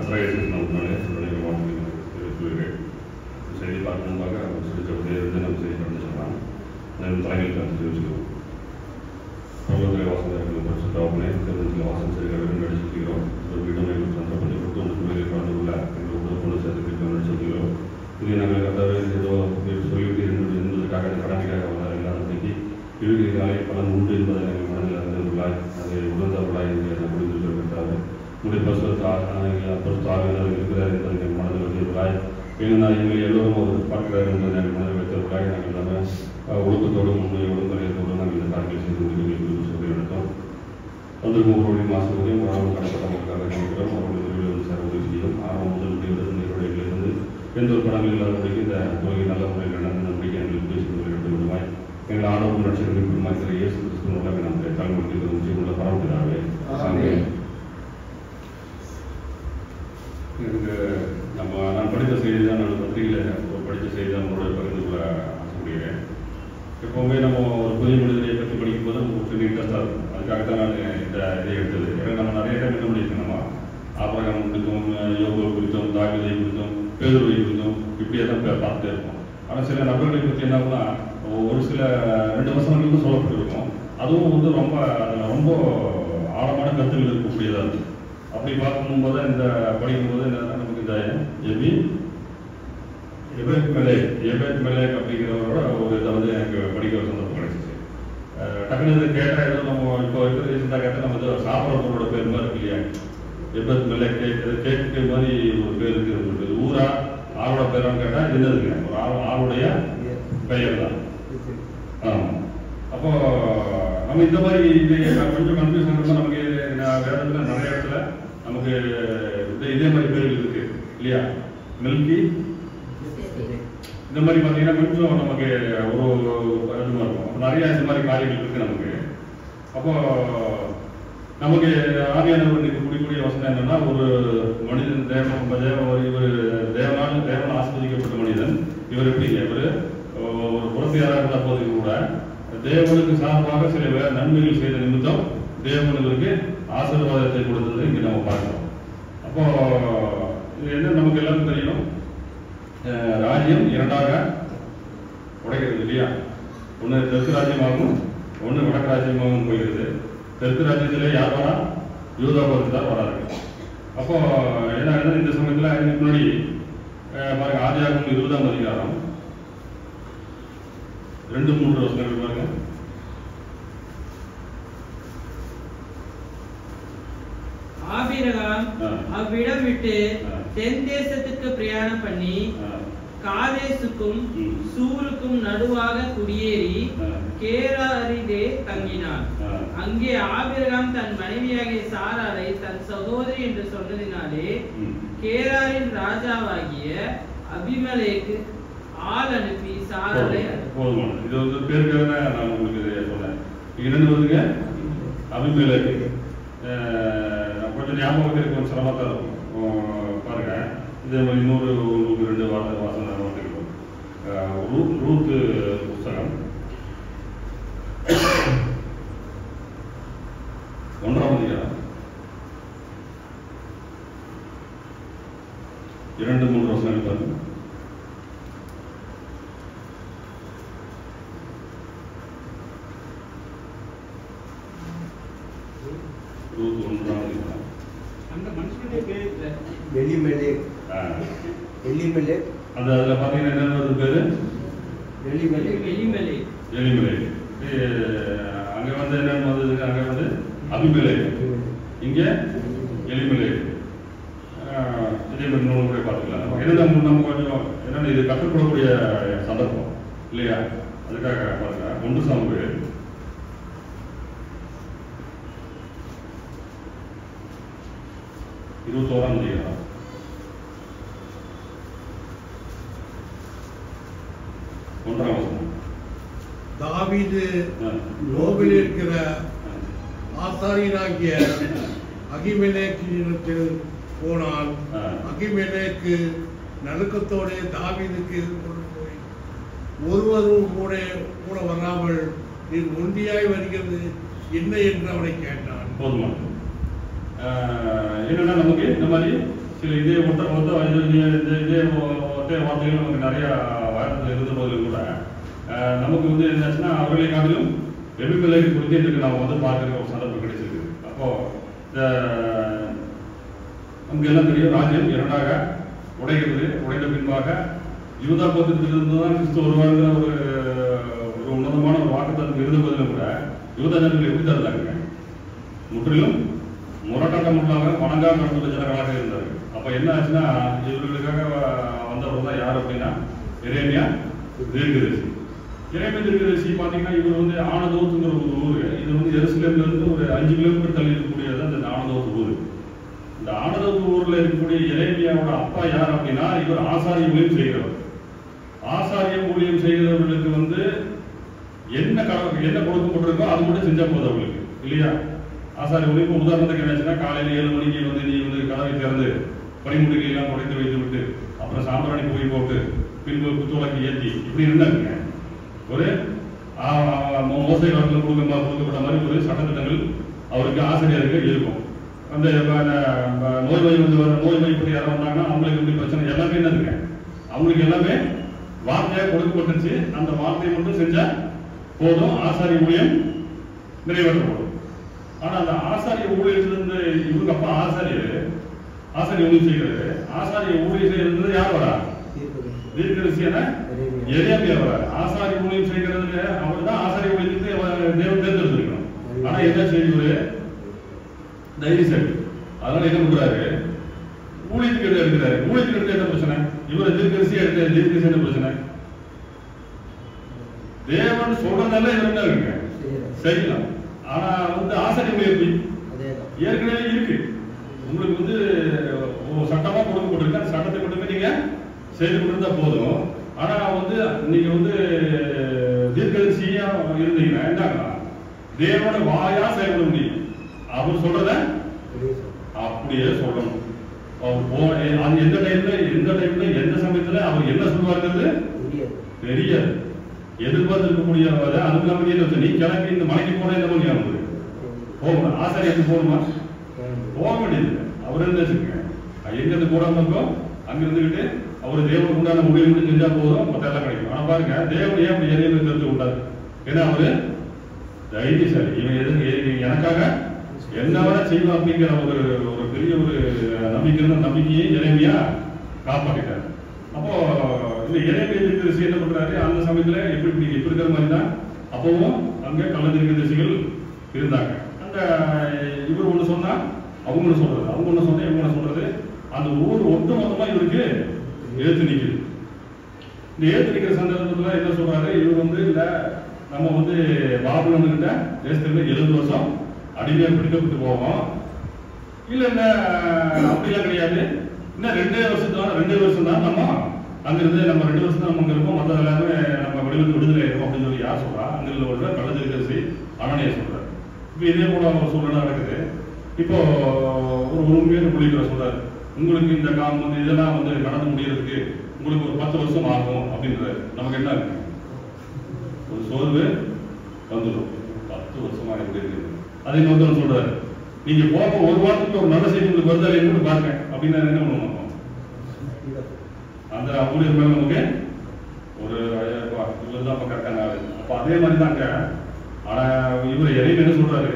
Surprise நமக்கு சொல்லியிருக்கேன். செய்தி பார்க்கணும்பாக இருந்து நம்ம செய்தி பண்ணி சொல்லலாம். தலைமையில் கருத்து யோசிக்கிறோம். பிரபலங்களை வாசகர்கள் பரிசுத்தாவுனே திருநெல்வேலி வாசகம் செய்கிறவர்கள் நடிச்சிருக்கிறோம். ஒரு வீடுமை சந்தர்ப்பத்தை கொடுத்து ஒன்று துறையில் கலந்து கொள்ள எங்கள் கொண்டு சேர்த்து நடிச்சிருக்கிறோம். இது நாங்கள் கதாவே ஏதோ சொல்லிவிட்டு என்பதற்காக அந்த கடமைக்காக வந்தார் எல்லாத்தைக்கு இழுகைகளாய் பலன் உண்டு என்பதை நாங்கள் மனதில் அறிந்தவர்களாய் அதை உணர்ந்தவர்களாய் என்று புரிந்திருக்கிறார். உங்களுடைய பரிசுத்தாவினர் இருக்கிறார் என்பதை நாங்கள் மனதில் வைத்தவர்களாய் ஏன்னா எங்களை எல்லோரும் ஒரு பார்க்கிறார் என்பதை நாங்கள் மனதில் வைத்தவர்களாய் நாங்கள் நம்ம ஒழுக்கத்தோடும் உண்மையோடும் கலையத்தோடும் நாங்கள் இந்த காரியங்களை செய்து முடிவு சொல்லி நடத்தோம். வந்திருக்கும் ஒருவருடைய மாசத்தையும் உணவு கடப்பட்டவர்களுக்காக நினைக்கிறோம். அவருடைய தொழில் வந்து சார் உதவி செய்யும். ஆரம்பம் முதல் முடிவு நிறுவனங்களிலிருந்து எந்த ஒரு படங்கள் இல்லாதபடிக்கு இந்த தொகை நல்ல முறையில் நடந்து நம்பிக்கை எங்களுக்கு பேசி எடுத்து விடுவாய். எங்கள் ஆணவம் நட்சத்திரங்கள் பெருமாத்திர இயேசு கிறிஸ்து மூலம் நம்முடைய தலைமுறைக்கு நிச்சயமுள்ள பரவலாகவே எனக்கு நான் படித்த செய்தி தான் நான் பத்திரிகையில் படித்த செய்தி தான் உங்களோட பகிர்ந்து கொள்ள ஆசைப்படுகிறேன். எப்போவுமே நம்ம ஒரு புதிய மனிதனை பற்றி படிக்கும்போது நமக்கு இன்ட்ரெஸ்டாக இருக்கும். அதுக்காகத்தான் நான் இந்த இதை எடுத்தது. ஏன்னா நம்ம நிறைய டைம் என்ன பண்ணியிருக்கோம், நம்ம ஆபரகம் குறித்தும் யோகா குறித்தும் தாவிதை குறித்தும் பேதுருவை குறித்தும் இப்படியே தான் பார்த்துட்டே இருப்போம். ஆனால் சில நபர்களை பற்றி என்ன ஒரு சில 2 வசனங்களுக்கும் சொல்லப்பட்டிருக்கும். அதுவும் வந்து ரொம்ப அதில் ரொம்ப ஆழமான கருத்துக்கள் இருக்கக்கூடியதாக இருக்குது. அப்படி பார்க்கும்போது இந்த படிக்கும்போது நமக்கு இந்த எபேத் மெலேக் அப்படிங்கிறவரோட ஒரு இதை வந்து எனக்கு படிக்க ஒரு சந்தர்ப்பம் கிடைச்சிச்சு. டக்குனு இதை கேட்டால் ஏதோ நம்ம இப்போ இருக்கிற ரீசெண்டாக கேட்டால் நம்ம இதை சாப்பிட்றவங்களோட பேர் மாதிரி இருக்கு இல்லையா? எபேத் மெலேக் கேட்க மாதிரி ஒரு பேர் இருக்குது. ஊரா ஆளோட பேரான்னு கேட்டால் என்னதுங்க, ஒரு ஆளுடைய பெயர் தான். ஆமாம். அப்போ நம்ம இந்த மாதிரி கொஞ்சம் கன்ஃபியூஷன் இருந்தால் நமக்கு வேதத்தில் நிறைய இடத்துல நமக்கு இதே மாதிரி பேர்கள் இருக்கு இல்லையா? மில்கி இந்த மாதிரி பார்த்தீங்கன்னா கொஞ்சம் நமக்கு ஒரு இதுவாக இருக்கும். நிறைய இந்த மாதிரி காரியங்கள் இருக்கு நமக்கு. அப்போ நமக்கு ஆவியானவர் கூடிய வசனம் என்னன்னா, ஒரு மனிதன் இவர் தேவன் ஆஸ்வதிக்கப்பட்ட மனிதன். இவர் எப்படிங்க, இவர் ஒரு புறத்தியாராக இருந்த போது கூட தேவனுக்கு சார்பாக சில நன்மைகள் செய்த நிமித்தம் தேவன் இவருக்கு ஆசீர்வாதத்தை கொடுத்தது இங்கே நம்ம பார்க்கிறோம். அப்போ இது என்ன நமக்கு எல்லாருக்கும் தெரியும், ராஜ்யம் 2ஆக உடைகிறது இல்லையா? ஒன்று தெற்கு ராஜ்யமாகவும் ஒன்று வடக்கு ராஜ்யமாகவும் போகிறது. தெற்கு ராஜ்யத்திலே யார் வரா? யூதா தான் வராது. அப்போ என்ன இந்த சமயத்தில் அதுக்கு முன்னாடி பாருங்க, ஆதியாகமம் 20ஆம் அதிகாரம் 2-3 வசனங்கள் பாருங்க. ஆபிரகாம் அவ்விடம் விட்டு தென் தேசத்துக்கு பிரயாணம் பண்ணி காதேசுக்கும் சூருக்கும் நடுவாக குடியேறி கேராரிலே தங்கினான். அங்கே ஆபிரகாம் தன் மனைவியாகிய சாராளை தன் சகோதரி என்று சொன்னதினாலே கேராரின் ராஜாவாகிய அபிமெலேக்கு ஆள் அனுப்பி சாராளை போதுமான இது வந்து பேருக்காக நான் உங்களுக்கு சொன்னேன். என்னன்னு வருதுங்க, அபிமெலேக்கு. கொஞ்சம் ஞாபகம் கொஞ்சம் சிரமத்தான் இருக்கும். பாருங்க, இதே மாதிரி இன்னொரு 2 வாசனை இருக்கும். ரூத் புஸ்தகம் 1ஆம் அதிகாரம் 2-3 வசனங்கள் பாருங்க. அதுல பாத்தீங்கன்னா என்ன பேரு? எலிமெலேக். அங்க வந்து என்ன வந்தது? அங்க வந்து அபிமெலேக், இங்க எலிமெலேக். இதே மாதிரி கூட பார்த்துக்கலாம். என்ன நம்ம கொஞ்சம் என்னன்னு இது கற்றுக்கொள்ளக்கூடிய சந்தர்ப்பம் இல்லையா? அதுக்காக பாருங்க, 1 சாமுவேல் 21ஆம் அதிகாரம் 1ஆம் வசனம். தாவீது நோபில் இருக்கிற ஆசாரியனாகிய அகிமெலேக்கினிடத்தில் போனால் அகிமெலேக்கு நடுக்கத்தோடு தாவீதுக்கு கொண்டு போய், ஒருவரும் கூட வராமல் நீ ஒண்டியாய் வருகிறது என்ன என்று அவனை கேட்டான். போதுமா? என்னன்னா நமக்கு இந்த மாதிரி சில இதே ஒற்றை வார்த்தைகள் நமக்கு நிறைய வாரத்தில் இருந்த போதிலும் கூட நமக்கு வந்து என்னாச்சுன்னா அவர்களை காட்டிலும் எபிமெலேக்கு குறித்து நாம் வந்து பார்க்குற ஒரு சந்தர்ப்பம் கிடைச்சிருக்கு. அப்போ நமக்கு எல்லாம் தெரியும், ராஜ்யம் இரண்டாக உடைகிறது. உடைந்த பின்பாக யூதா கோத்திரத்திலிருந்து தான் கிறிஸ்து வருவாருங்கிற ஒரு உன்னதமான ஒரு வாக்குத்தத்தம் இருந்த போதிலும் கூட யூதா ஜனங்கள் எப்படி தருந்தாங்க? முற்றிலும் முரட்டாட்டம் உள்ளாக வணங்காம நடந்துள்ள ஜனங்களாக இருந்தார்கள். அப்ப என்ன ஆச்சுன்னா இவர்களுக்காக வந்தவர் தான் யார் அப்படின்னா எரேமியா தீர்க்கதரிசி. எரேமியா தீர்க்கதரிசி பார்த்தீங்கன்னா இவர் வந்து ஆனதோத்துங்கிற ஒரு ஊர். இது வந்து எருசலேம்ல இருந்து ஒரு 5 கிலோமீட்டர் தள்ளி இருக்கக்கூடியது அந்த ஆனதோத்து ஊர். இந்த ஆனதோத்து ஊர்ல இருக்கக்கூடிய எரேமியாவோட அப்பா யார் அப்படின்னா இவர் ஆசாரிய ஊழியம் செய்கிறவர். ஆசாரிய ஊழியம் செய்கிறவர்களுக்கு வந்து என்ன கொடுக்கப்பட்டிருக்கோ அது மட்டும் செஞ்சா போதும் அவங்களுக்கு, இல்லையா? ஆசாரிய ஊழியம் உதாரணத்துக்கு என்னாச்சுன்னா காலையில 7 மணிக்கு வந்து நீ வந்து கதவை திறந்து பனிமுடிகளை எல்லாம் உடைத்து வைத்து விட்டு அப்புறம் சாம்பிராணி போய் போட்டு பின்பு குத்துவலக்கு ஏற்றி இப்படி இருந்தாங்க. ஒரு மோசை காலத்தில் கொடுக்கப்பட்ட மாதிரி ஒரு சட்டத்திட்டங்கள் அவருக்கு ஆசிரியருக்கு இருக்கும். அந்த நோய் பற்றி யாரும் வந்தாங்கன்னா அவங்களுக்கு எப்படி பிரச்சனை எல்லாமே என்னதுங்க, அவங்களுக்கு எல்லாமே வார்த்தையாக கொடுக்கப்பட்டுச்சு. அந்த வார்த்தையை மட்டும் செஞ்சா போதும், ஆசாரிய ஊழியம் நிறைவேற்றப்படும். ஆனா அந்த ஆசாரிய ஊழியத்திலிருந்து இவங்க அப்பா ஆசாரிய ஊழியம் செய்கிறது. ஆசாரிய ஊழியம் செய்யறது யார் வரா? தீர்க்கதரிசியான எரேமியா வராரு. ஆசாரிய ஊழியம் செய்கிறது அவர் தான் ஆசாரிய ஊழியத்துக்கு தேவன் தேர்ந்தெடுத்திருக்கணும். ஆனா என்ன செய்வது? தைரியசாலி. அதனால என்ன பண்றாரு? ஊழியத்துக்கு எடுக்கிறாரு. ஊழியத்துக்கு எடுத்து என்ன பிரச்சனை? இவரை தீர்க்கதரிசியா எடுத்த தீர்க்கதரிசி என்ன பிரச்சனை? தேவன் சொல்றதெல்லாம் என்ன இருக்கு செய்யலாம். ஆனா வந்து ஆசாரிய ஊழியம் ஏற்கனவே இருக்கு. உங்களுக்கு வந்து சட்டமா கொடுக்கப்பட்டிருக்கு. அந்த சட்டத்தை மட்டுமே நீங்க செய்து கொண்டிருந்தா போதும். ஆனா வந்து நீங்க வந்து தீர்க்கதரிசியா இருந்தீங்கன்னா என்னன்னா தேவனோட வாயா செயல்பட முடியும். அவர் சொல்றத அப்படியே சொல்லணும். அவர் எந்த டைம்ல எந்த சமயத்துல அவர் என்ன சொல்லுவாருங்கிறது தெரியாது. எதிர்பார்த்து இருக்கக்கூடிய அது இல்லாம நீ கிளம்பி இந்த மலைக்கு போனா என்ன பண்ணி போகணும்? ஆசாரியத்துக்கு போகணுமா? போக வேண்டியது. அவர் என்ன வச்சுக்கோங்க, எங்கிருந்து போடாம இருக்கோம் அங்க இருந்துகிட்டு அவர் தேவனுக்கு உண்டான முடிவு மட்டும் செஞ்சா போதும், மற்ற எல்லாம் கிடைக்கும். ஆனா பாருங்க, தேவன் ஏன் அப்படி எதையுமே தெரிஞ்சு கொண்டாரு? ஏன்னா அவரு தைரியசாலி. இவன் எனக்காக என்ன வேணா செய்வான் அப்படிங்கிற ஒரு பெரிய ஒரு நம்பிக்கையை எரேமியா காப்பாற்றிட்டாரு. அப்போ இந்த எரேமியா தீர்க்கதரிசி என்ன பண்றாரு? அந்த சமயத்துல எப்படி இருக்கிற மாதிரி தான் அப்பவும் அங்க கள்ள தீர்க்கதரிசிகள் இருந்தாங்க. அந்த இவர் ஒண்ணு சொன்னா அவங்க ஒண்ணு சொல்றது, அவங்க ஒண்ணு சொன்னா இவங்க ஒண்ணு சொல்றது, அந்த ஊர் ஒட்டு மொத்தமா இவருக்கு ஏத்து நிக்குது. இந்த ஏத்து நிக்கிற சந்தர்ப்பத்துல என்ன சொல்றாரு? இவர் வந்து இல்ல நம்ம வந்து பாபுலன் கிட்ட தேசத்துல 70 வருஷம் அடிமையா பிடிக்கப்பட்டு போவோம். இல்ல என்ன அப்படிலாம் கிடையாது, இன்னும் 2 வருஷம் தான் நம்ம அங்கிருந்து நம்ம 2 வருஷம் தான் நம்ம அங்க இருப்போம், மற்ற எல்லாருமே நம்ம விடுதலை இருக்கும் அப்படின்னு சொல்லி யார் சொல்றா? அங்கிருந்து ஒரு கள்ள தீர்க்கதரிசி அனனியா சொல்றாரு. இப்ப இதே போல ஒரு சூழ்நிலை நடக்குது. இப்போ ஒரு உண்மையான புள்ளிக்கிற சொல்றாரு, உங்களுக்கு இந்த காலம் வந்து இதெல்லாம் வந்து கடந்து முடியறதுக்கு உங்களுக்கு ஒரு 10 வருஷம் ஆகும் அப்படின்றாரு. நமக்கு என்ன இருக்கு? ஒரு சோர்வு வந்துடும். 10 வருஷமா இருக்கு. அதை இன்னொருத்தர் சொல்றாரு, நீங்க போக ஒரு வாரத்துக்கு ஒரு நல்ல செய்தி உங்களுக்கு வருதா என்று பாருங்க அப்படின்னா என்ன பண்ணுவோம்? அந்த ஊழியர் மேல நமக்கு ஒரு 5000 ரூபாய் இவ்வளவுதான் கரெக்டான ஆளு. அப்ப அதே மாதிரி தாங்க. ஆனா இவர் எதையும் என்ன சொல்றாரு?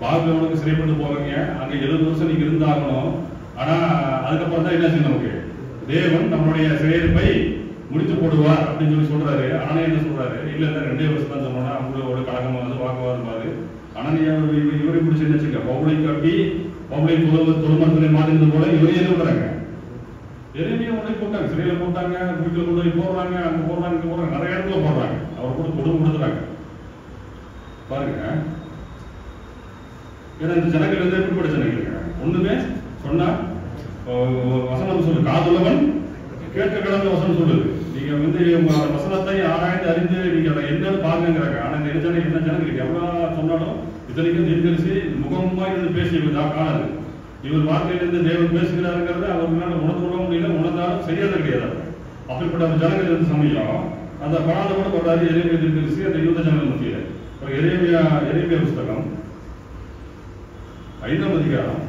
பாபிலோனுக்கு சிறைப்பட்டு போவீங்க, அங்க 70 வருஷம் நீங்க இருந்தாகணும். ஆனா அதுக்கப்புறம் தான் என்ன செய்யும்? நமக்கு தேவன் நம்மளுடைய சிறையிருப்பை முடித்து போடுவார் அப்படின்னு சொல்லி சொல்றாரு. ஆனா என்ன சொல்றாரு? இல்ல 2 வருஷம் தான் சொன்னோம்னா அவங்களோட கழகமானது வாக்குவாதம் பாரு. ஆனா இவரை பிடிச்சி என்ன வச்சுக்க பவுளை காட்டி பவுளை தொழுமரத்திலே மாட்டினது போல இவரே என்ன பண்றாங்க? எரேமியா உடனே போட்டாங்க, சிறையில போட்டாங்க, வீட்டுல கொண்டு போய் போடுறாங்க, அங்க போடுறாங்க, இங்க போடுறாங்க, நிறைய இடத்துல போடுறாங்க. அவர் கூட கொடுத்துறாங்க பாருங்க. ஏன்னா இந்த ஜனங்கள் வந்து எப்படிப்பட்ட ஜனங்கள்? ஒண்ணுமே சொன்னா வசனம் சொல்லு, காதுள்ளவன் கேட்க கிடந்த வசனம் சொல்லுது. நீங்க வந்து வசனத்தை ஆராய்ந்து அறிந்து நீங்க அதை என்னன்னு பாருங்கிறாங்க. ஆனா இந்த என்ன ஜனங்களுக்கு எவ்வளவு சொன்னாலும் இத்தனைக்கும் தீர்க்கதரிசி முகமா இருந்து பேசி காணாது. இவர் வார்த்தையிலிருந்து தேவன் பேசுகிறாருங்கிறத அவர்களால உணர்ந்து கொள்ள முடியல, உணர்ந்தாலும் செய்யறது கிடையாது. அப்படிப்பட்ட அந்த ஜனங்கள் இருந்த சமயம் அந்த பணத்தை கூட போட்டாரு எரேமியா தீர்க்கதரிசி அந்த யூத ஜனங்கள் மத்தியில. எரேமியா புஸ்தகம் 5ஆம் அதிகாரம்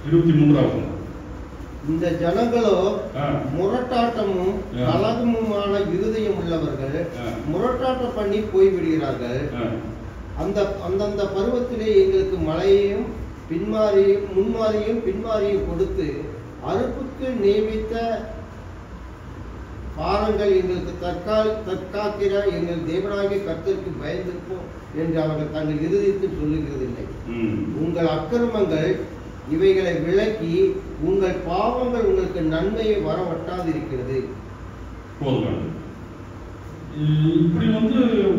23. இந்த ஜனங்களோ முரட்டாட்டமும் கலகமுமான இருதயம் உள்ளவர்கள் முரட்டாட்டம் பண்ணி போய்விடுகிறார்கள். அந்தந்த பருவத்திலே எங்களுக்கு மழையையும் முன்மாரியும் கொடுத்து அறுப்புக்கு நியமித்த பாரங்கள் எங்களுக்கு தற்காக்கிற எங்கள் தேவனாகிய கர்த்தருக்கு பயந்திருப்போம் என்று அவர்கள் தங்கள் இருதயத்தில் சொல்லுகிறதில்லை. உங்கள் அக்கிரமங்கள் இவைகளை விளக்கி உங்கள் பாவங்கள் உங்களுக்கு நன்மையை வரவட்டாதிருக்கிறது. இப்படி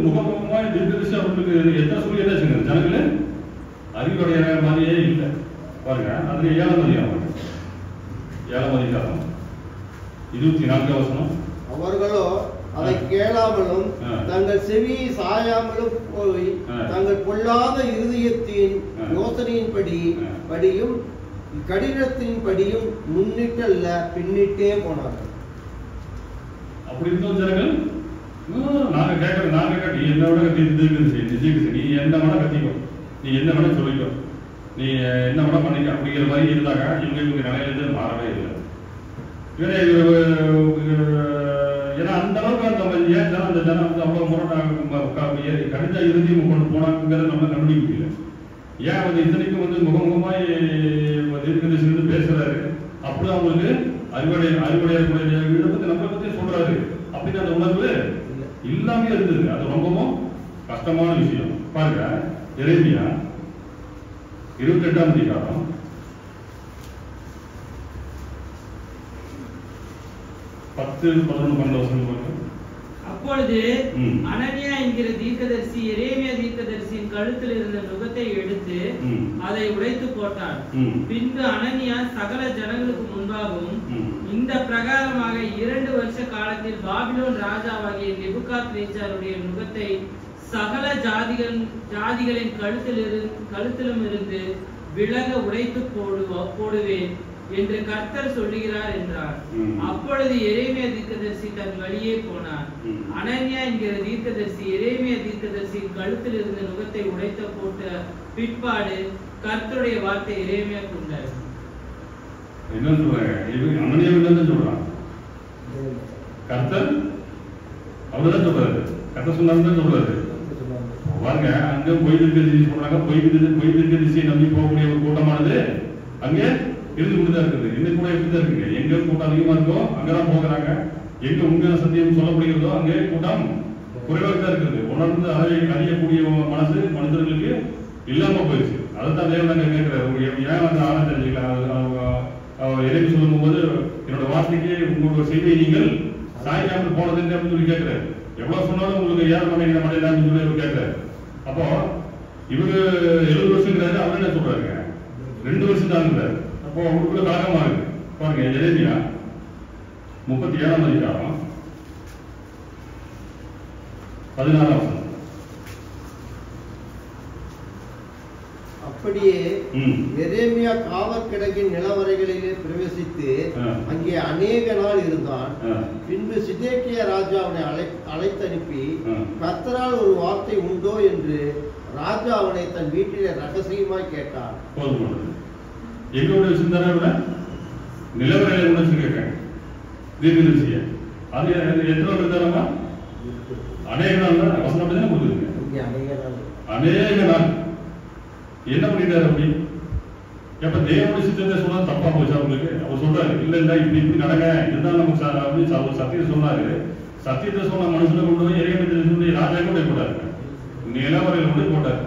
முகமுகமா தீர்க்கதரிசி அவர்களுக்கு எத்தனை சொல்லி என்ன செய்யுங்க ஜனங்களே அறிவுடைய மாதிரியே இல்லை பாருங்க. அதுல 7ஆம் அதிகாரம் 24 வசனம். அவர்களோ அதை கேளாமலும் தங்கள் செவியை சாயாமலும் போய் தங்கள் பொல்லாத இருதயத்தின் யோசனையின்படியும் கடினத்தின்படியும் முன்னிட்டல்ல பின்னிட்டே போனார்கள். அப்படி இருந்தோம் ஜனங்கள். நாங்க கேட்க நீ என்ன விட நீ என்ன வேணா கத்திக்கோ, நீ என்ன வேணா சொல்லிக்கோ, நீ என்ன வேணா பண்ணிக்க அப்படிங்கிற மாதிரி இருந்தாங்க. இவங்க நிலையிலிருந்து மாறவே இல்லை. ஏன்னா அந்த அளவுக்கு அந்த ஜனம் அவ்வளவு கடித இறுதியும் கொண்டு போனாங்கிறத நம்ம கண்டுபிடிக்க முடியல. ஏன் இத்தனைக்கும் முகமுகமாய் தீர்க்கதரிசி பேசுறாரு. அப்படி அவங்களுக்கு அறிவுடைய பத்தி நம்மளை பத்தி சொல்றாரு அப்படின்னு அந்த உணர்வு இல்லாமே இருந்தது. அது ரொம்பவும் கஷ்டமான விஷயம். பாருங்க, எரேமியா 28ஆம் அதிகாரம் 10-11 வசனம். அப்பொழுது அனனியா என்கிற தீர்க்கதரிசி எரேமியா தீர்க்கதரிசியின் கழுத்தில் இருந்த நுகத்தை எடுத்து அதை உடைத்து போட்டார். பின்பு அனனியா சகல ஜனங்களுக்கு முன்பாகவும் இந்த பிரகாரமாக 2 வருஷ காலத்தில் பாபிலோன் ராஜாவாகிய நேபுகாத்நேச்சாருடைய நுகத்தை சகல ஜாதிகளின் கழுத்திலும் இருந்து விலக உடைத்து போடுவேன் என்று கர்த்தர் சொல்லுகிறார் என்றார். அப்பொழுது எரேமியா தீர்க்கதரிசி தன் வழியே போனார். அனனியா என்கிற தீர்க்கதரிசி எரேமியா தீர்க்கதரிசியின் கழுத்தில் இருந்த நுகத்தை உடைத்த போட்ட பிற்பாடு கர்த்தருடைய வார்த்தை எரேமியா கொண்டார். என்ன சொல்றாங்க? அனனியாவிலிருந்து சொல்றான். கர்த்தர் அவர்தான் சொல்றாரு. கர்த்தர் சொன்னாருன்னு சொல்றாரு. பாருங்க, அங்க பொய் தீர்க்கதரிசி சொல்றாங்க. பொய் தீர்க்கதரிசியை நம்பி போகக்கூடிய ஒரு கூட்டமானது அங்கே இருந்து கொண்டுதான் இருக்குது. இன்னும் கூட எப்படிதான் இருக்குங்க. எங்க கூட்டம் அதிகமா இருக்கோ அங்கதான் போகிறாங்க. எங்க உங்க சத்தியம் சொல்லப்படுகிறதோ அங்கே கூட்டம் குறைவாக தான் இருக்குது. உணர்ந்து அறியக்கூடிய மனசு மனிதர்களுக்கு இல்லாம போயிடுச்சு. அதைத்தான் தேவன் நாங்க கேட்கிறாரு. ஏன் அந்த ஆழம் தெரிஞ்சுக்கலாம். எதையும் சொல்லும் போது என்னோட வார்த்தைக்கு உங்களோட செய்தியை நீங்கள் சாய்க்காமல் போனதுன்னு அப்படின்னு சொல்லி கேட்கிறாரு. எவ்வளவு சொன்னாலும் உங்களுக்கு ஏற மாட்டேங்கிற மாட்டேன் அப்படின்னு சொல்லி அவர் கேட்கிறாரு. அப்போ இவரு 70 வருஷங்கிறாரு. அவர் என்ன சொல்றாருங்க? 2 வருஷம் தான் இருக்கிறாரு. அப்போ அவருக்குள்ள காரணமா இருக்கு. பாருங்க, எரேமியா 37ஆம் அதிகாரம் 16ஆம் வசனம். அப்படியே எரேமியா காவற்கிடங்கின் நிலவரைகளிலே பிரவேசித்து அங்கே அநேக நாள் இருந்தான். பின்பு சிதேக்கியா ராஜா அவனை அழைத்தனுப்பி கர்த்தரால் ஒரு வார்த்தை உண்டோ என்று ராஜா அவனை தன் வீட்டிலே ரகசியமாய் கேட்டார். எங்களுடைய சிந்தனை விட நிலவரையில உணர்ச்சி கேட்க தீர்க்கதரிசிய அது எத்தனை இருந்தாரமா? அநேக நாள் தான் வசனம் அப்படிதானே கொடுக்குதுங்க. அநேக நாள் என்ன பண்ணிட்டாரு? அப்படி எப்ப தேவனுடைய சித்தத்தை சொன்னா தப்பா போச்சு அவங்களுக்கு. அவர் சொல்றாரு, இல்ல இல்ல இப்படி இப்படி நடங்க, இதுதான் நமக்கு அப்படின்னு அவர் சத்தியத்தை சொன்னாரு. சத்தியத்தை சொன்ன மனுஷனை கொண்டு போய் இறைவனுடைய ராஜா கூட போட்டாரு. நிலவரையில கொண்டு போட்டாரு.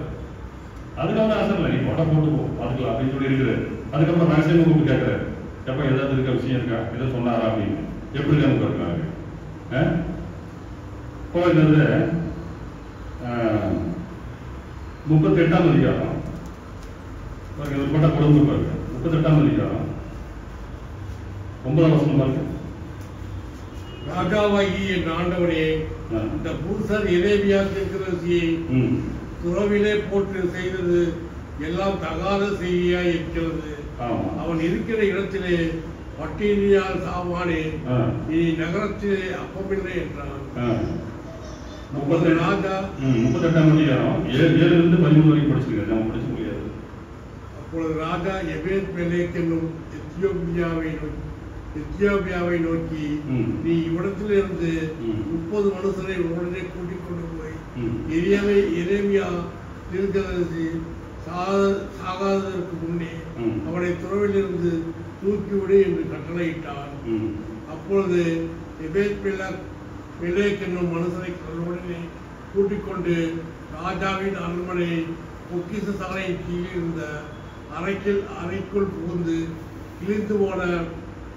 அதுக்காக ஆசை இல்லை, நீ போட்டா போட்டு போ அதுக்கலாம் அப்படின்னு சொல்லி இருக்கிறாரு. அதுக்கப்புறம் ரகசியமா கூப்பிட்டு கேட்கிறாரு, எப்ப ஏதாவது இருக்க விஷயம் இருக்கா, எதை சொன்னாரா அப்படின்னு. எப்படி நமக்கு இருக்காங்க இப்போ என்னது 38ஆம் அதிகாரம் போட்ட குடும்ப பாருங்க. 38ஆம் அதிகாரம் 9ஆம் வசனம் பாருங்க. ராஜாவாகிய என் ஆண்டவனே, இந்த புருஷர் எரேமியா தீர்க்கதரிசியை துறவிலே போட்டு செய்தது எல்லாம் தகாத செய்தியாய் இருக்கிறது. அவன் இருக்கிற இடத்திலே பட்டினியால் சாவானே, நீ நகரத்திலே அப்பமில்லை என்றான். 38ஆம் அதிகாரம் 7 வரைக்கும் படிச்சிருக்கேன். நம்ம படிச்சு முடியாது. அப்பொழுது ராஜா எபேத் மெலேக் என்னும் எத்தியோப்பியாவை நோக்கி நீ இவ்விடத்திலிருந்து 30 மனுஷரை உடனே கூட்டிக் கொண்டு போய் எரேமியா தீர்க்கதரிசி சாகாததற்கு முன்னே அவனை துறவிலிருந்து தூக்கிவிடு என்று கட்டளையிட்டான். அப்பொழுது எபேத் மெலேக் என்னும் மனுஷனை உடனே கூட்டிக் கொண்டு ராஜாவின் அரண்மனை பொக்கிஷ சாலையின் கீழ் இருந்த அறைக்குள் புகுந்து கிழிந்து போன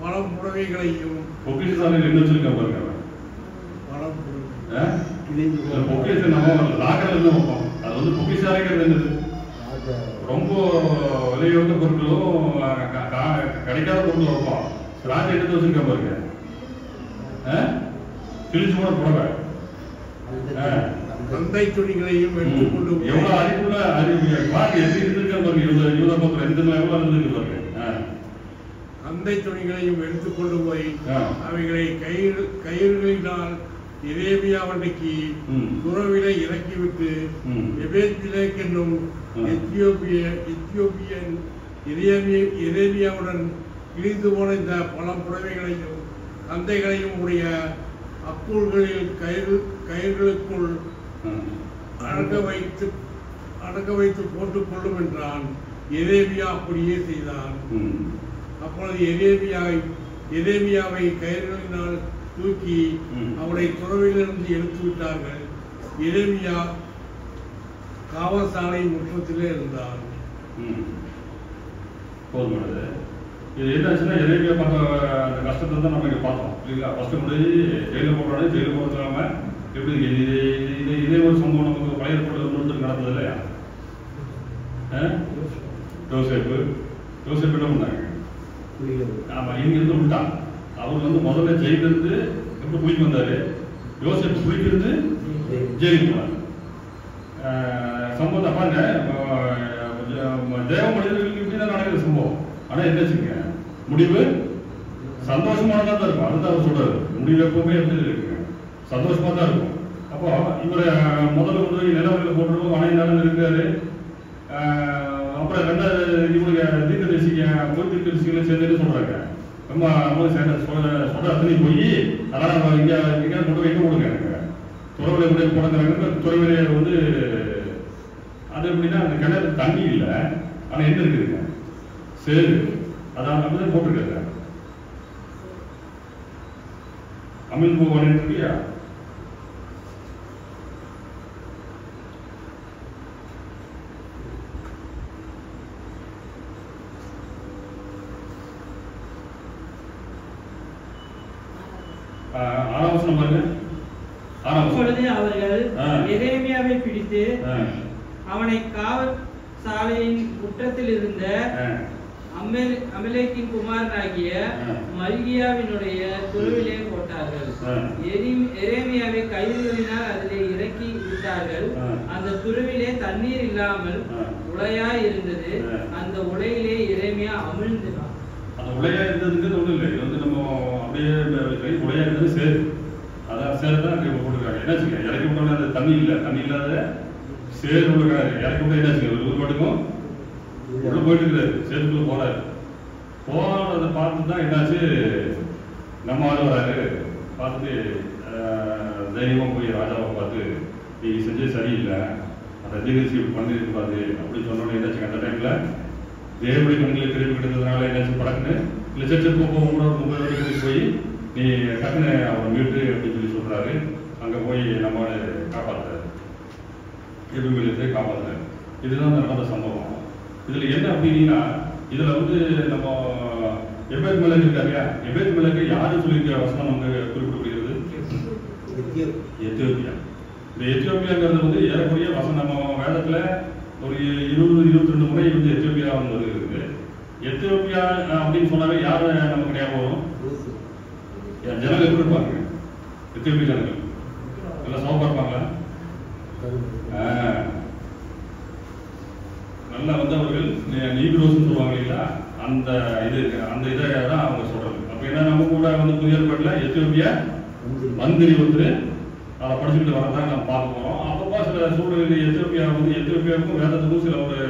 பழம் புடவைகளையும் பொக்கிஷ சாலையில் என்ன வச்சிருக்க பாருங்க, பழம் அது வந்து பொக்கிஷாலைங்கிறது என்னது, ரொம்ப விலையுள்ள பொருட்களும் கிடைக்காத பொருட்கள் வைப்போம். ராஜா எடுத்து வச்சிருக்க பாருங்க, கிழிச்சு போன புடவை, சந்தை துணிகளையும் எடுத்துக்கொண்டு எவ்வளவு அறிவுள்ள எப்படி இருந்திருக்க பாருங்க, எவ்வளவு இருந்திருக்கு பாருங்க. சந்தை துணிகளையும் எடுத்துக்கொண்டு போய் அவைகளை கயிறுகளினால் எரேமியாவண்டைக்கு துறவிலை இறக்கிவிட்டு எபேத் மெலேக் என்னும் எத்தியோப்பியன் எரேமியாவுடன் கிழிந்து போன இந்த பழம் புடவைகளையும் சந்தைகளையும் உடைய அக்கூழ்களில் கயிறுகளுக்குள் அடக்க வைத்து போட்டுக் கொள்ளும் என்றான். எரேமியா அப்படியே செய்தான். அப்பொழுது எரேமியாவை கயிறுகளினால் தூக்கி அவனை துறவிலிருந்து எடுத்து விட்டார்கள். எரேமியா காவல்சாலை முற்றத்திலே இருந்தான். இது என்னாச்சுன்னா எரேமியா பார்த்த அந்த கஷ்டத்தை தான் நம்ம இங்கே பார்த்தோம் இல்லைங்களா. ஃபர்ஸ்ட் முடிஞ்சு ஜெயிலில் போடுறாங்க, ஜெயிலில் போடுறாங்க. எப்படி இதே ஒரு சம்பவம் நமக்கு பழைய ஏற்பாடு நடந்தது இல்லையா. யோசேப்பு என்ன பண்ணாங்க, ஆமா இங்கிருந்து விட்டான். அவர் வந்து முதல்ல ஜெயிலிருந்து எப்படி குளிக்க வந்தாரு, யோசேப்பு குளிக்கிறது ஜெயிலுக்கு போனார். சம்பவத்தை பாருங்க, தேவ மனிதர்களுக்கு இப்படிதான் நடக்கிற சம்பவம். ஆனா என்ன வச்சுங்க, முடிவு சந்தோஷமானதா தான் இருக்கும். அதுதான் அவர் சொல்றாரு, முடிவு எப்பவுமே எப்படி இருக்குங்க, சந்தோஷமா தான் இருக்கும். அப்போ இவரை முதல்ல வந்து நிலவரில் போட்டுருவோம், அணை நிலம் இருக்காரு. அப்புறம் ரெண்டாவது இவங்க தீர்க்கதரிசிங்க போய் தீர்க்கதரிசிகளை சேர்ந்துட்டு சொல்றாங்க, ரொம்ப அமௌண்ட் சொல்ற அத்தனை போய் அதெல்லாம் இங்க கொண்டு வைக்க கொடுங்க, எனக்கு துறவிலை கூட போடுங்கிறாங்க. துறவிலையை வந்து அது எப்படின்னா அந்த கிணறு தண்ணி இல்லை, ஆனா என்ன இருக்குதுங்க, சேரு, அதான் அப்படிதான் போட்டிருக்காங்க. அமில் பூவானு இருக்கியா, அப்பொழுது அவர்கள் எரேமியாவை பிடித்து அவனை காவல் சாலையின் குற்றத்தில் இருந்த அமலேக்கின் குமாரனாகிய மல்கியாவினுடைய துறவிலே போட்டார்கள். எரேமியாவை கயிறுகளினால் அதிலே இறக்கி விட்டார்கள். அந்த துறவிலே தண்ணீர் இல்லாமல் உலையாய் இருந்தது. அந்த உலையிலே எரேமியா அமிழ்ந்தான். அந்த உலையா இருந்ததுங்கிறது ஒன்றும் இல்லை, இது வந்து நம்ம அப்படியே உலையா இருந்தது சேரு, அதான் சேரு தான் போட்டுருக்காங்க. என்னாச்சுங்க, இறக்கி விட்டோம்னா அந்த தண்ணி இல்லை, தண்ணி இல்லாத சேரு உள்ள இறக்கி விட்டா என்னாச்சுங்க, ஒரு மட்டுக்கும் உள்ள போயிட்டு இருக்கிறாரு, சேருக்குள்ள போறாரு. போறதை பார்த்து தான் என்னாச்சு, நம்ம ஆள் வராரு. பார்த்துட்டு தைரியமா போய் ராஜாவை பார்த்து, நீ செஞ்சது சரியில்லை, அந்த தீர்க்கதரிசி பண்ணிருக்கூடாது அப்படின்னு சொன்னோன்னே என்னாச்சு, அந்த டைம்ல தேவடி கண்களை திருப்பி கிட்டதுனால என்னாச்சு, படக்குன்னு இல்லை சர்ச்சு கூட்டிட்டு போய் நீ டக்குன்னு அவனை மீட்டு அப்படின்னு சொல்லி சொல்றாரு. அங்க போய் நம்ம காப்பாத்துறாரு, எபிமெலேக்கை காப்பாத்துறாரு. இதுதான் நடந்த சம்பவம். இதுல என்ன அப்படின்னா, இதுல வந்து நம்ம எபேத் மெலேக் இருக்காங்க, எபேத் மெலேக்கை யாரு சொல்லியிருக்க வசனம் நமக்கு குறிப்பிடப்படுகிறது, எத்தியோப்பியா. இந்த எத்தியோப்பியாங்கிறது வந்து ஏறக்குறைய வசனம் நம்ம வேதத்துல ஒரு 20-22 முறை வந்து எத்தியோப்பியா வந்து இருக்குது. எத்தியோப்பியா அப்படின்னு சொன்னாவே யாரு நமக்கு ஞாபகம் வரும், ஜனங்கள் எப்படி இருப்பாங்க, எத்தியோப்பிய ஜனங்கள் நல்லா சோப்பா இருப்பாங்களா, நல்லா வந்து அவர்கள் நீக்ரோஸ்ன்னு சொல்லுவாங்க இல்லையா, அந்த இதை தான் அவங்க சொல்றது. அப்ப என்ன, நம்ம கூட வந்து புதிய ஏற்பாட்டில் எத்தியோப்பியா மந்திரி வந்து அதை படிச்சுக்கிட்டு வரதான் நம்ம பார்க்க போறோம். அப்பப்போ சில சூழ்நிலையில் எத்தியோப்பியாவுக்கும் வேதத்துக்கும் சில ஒரு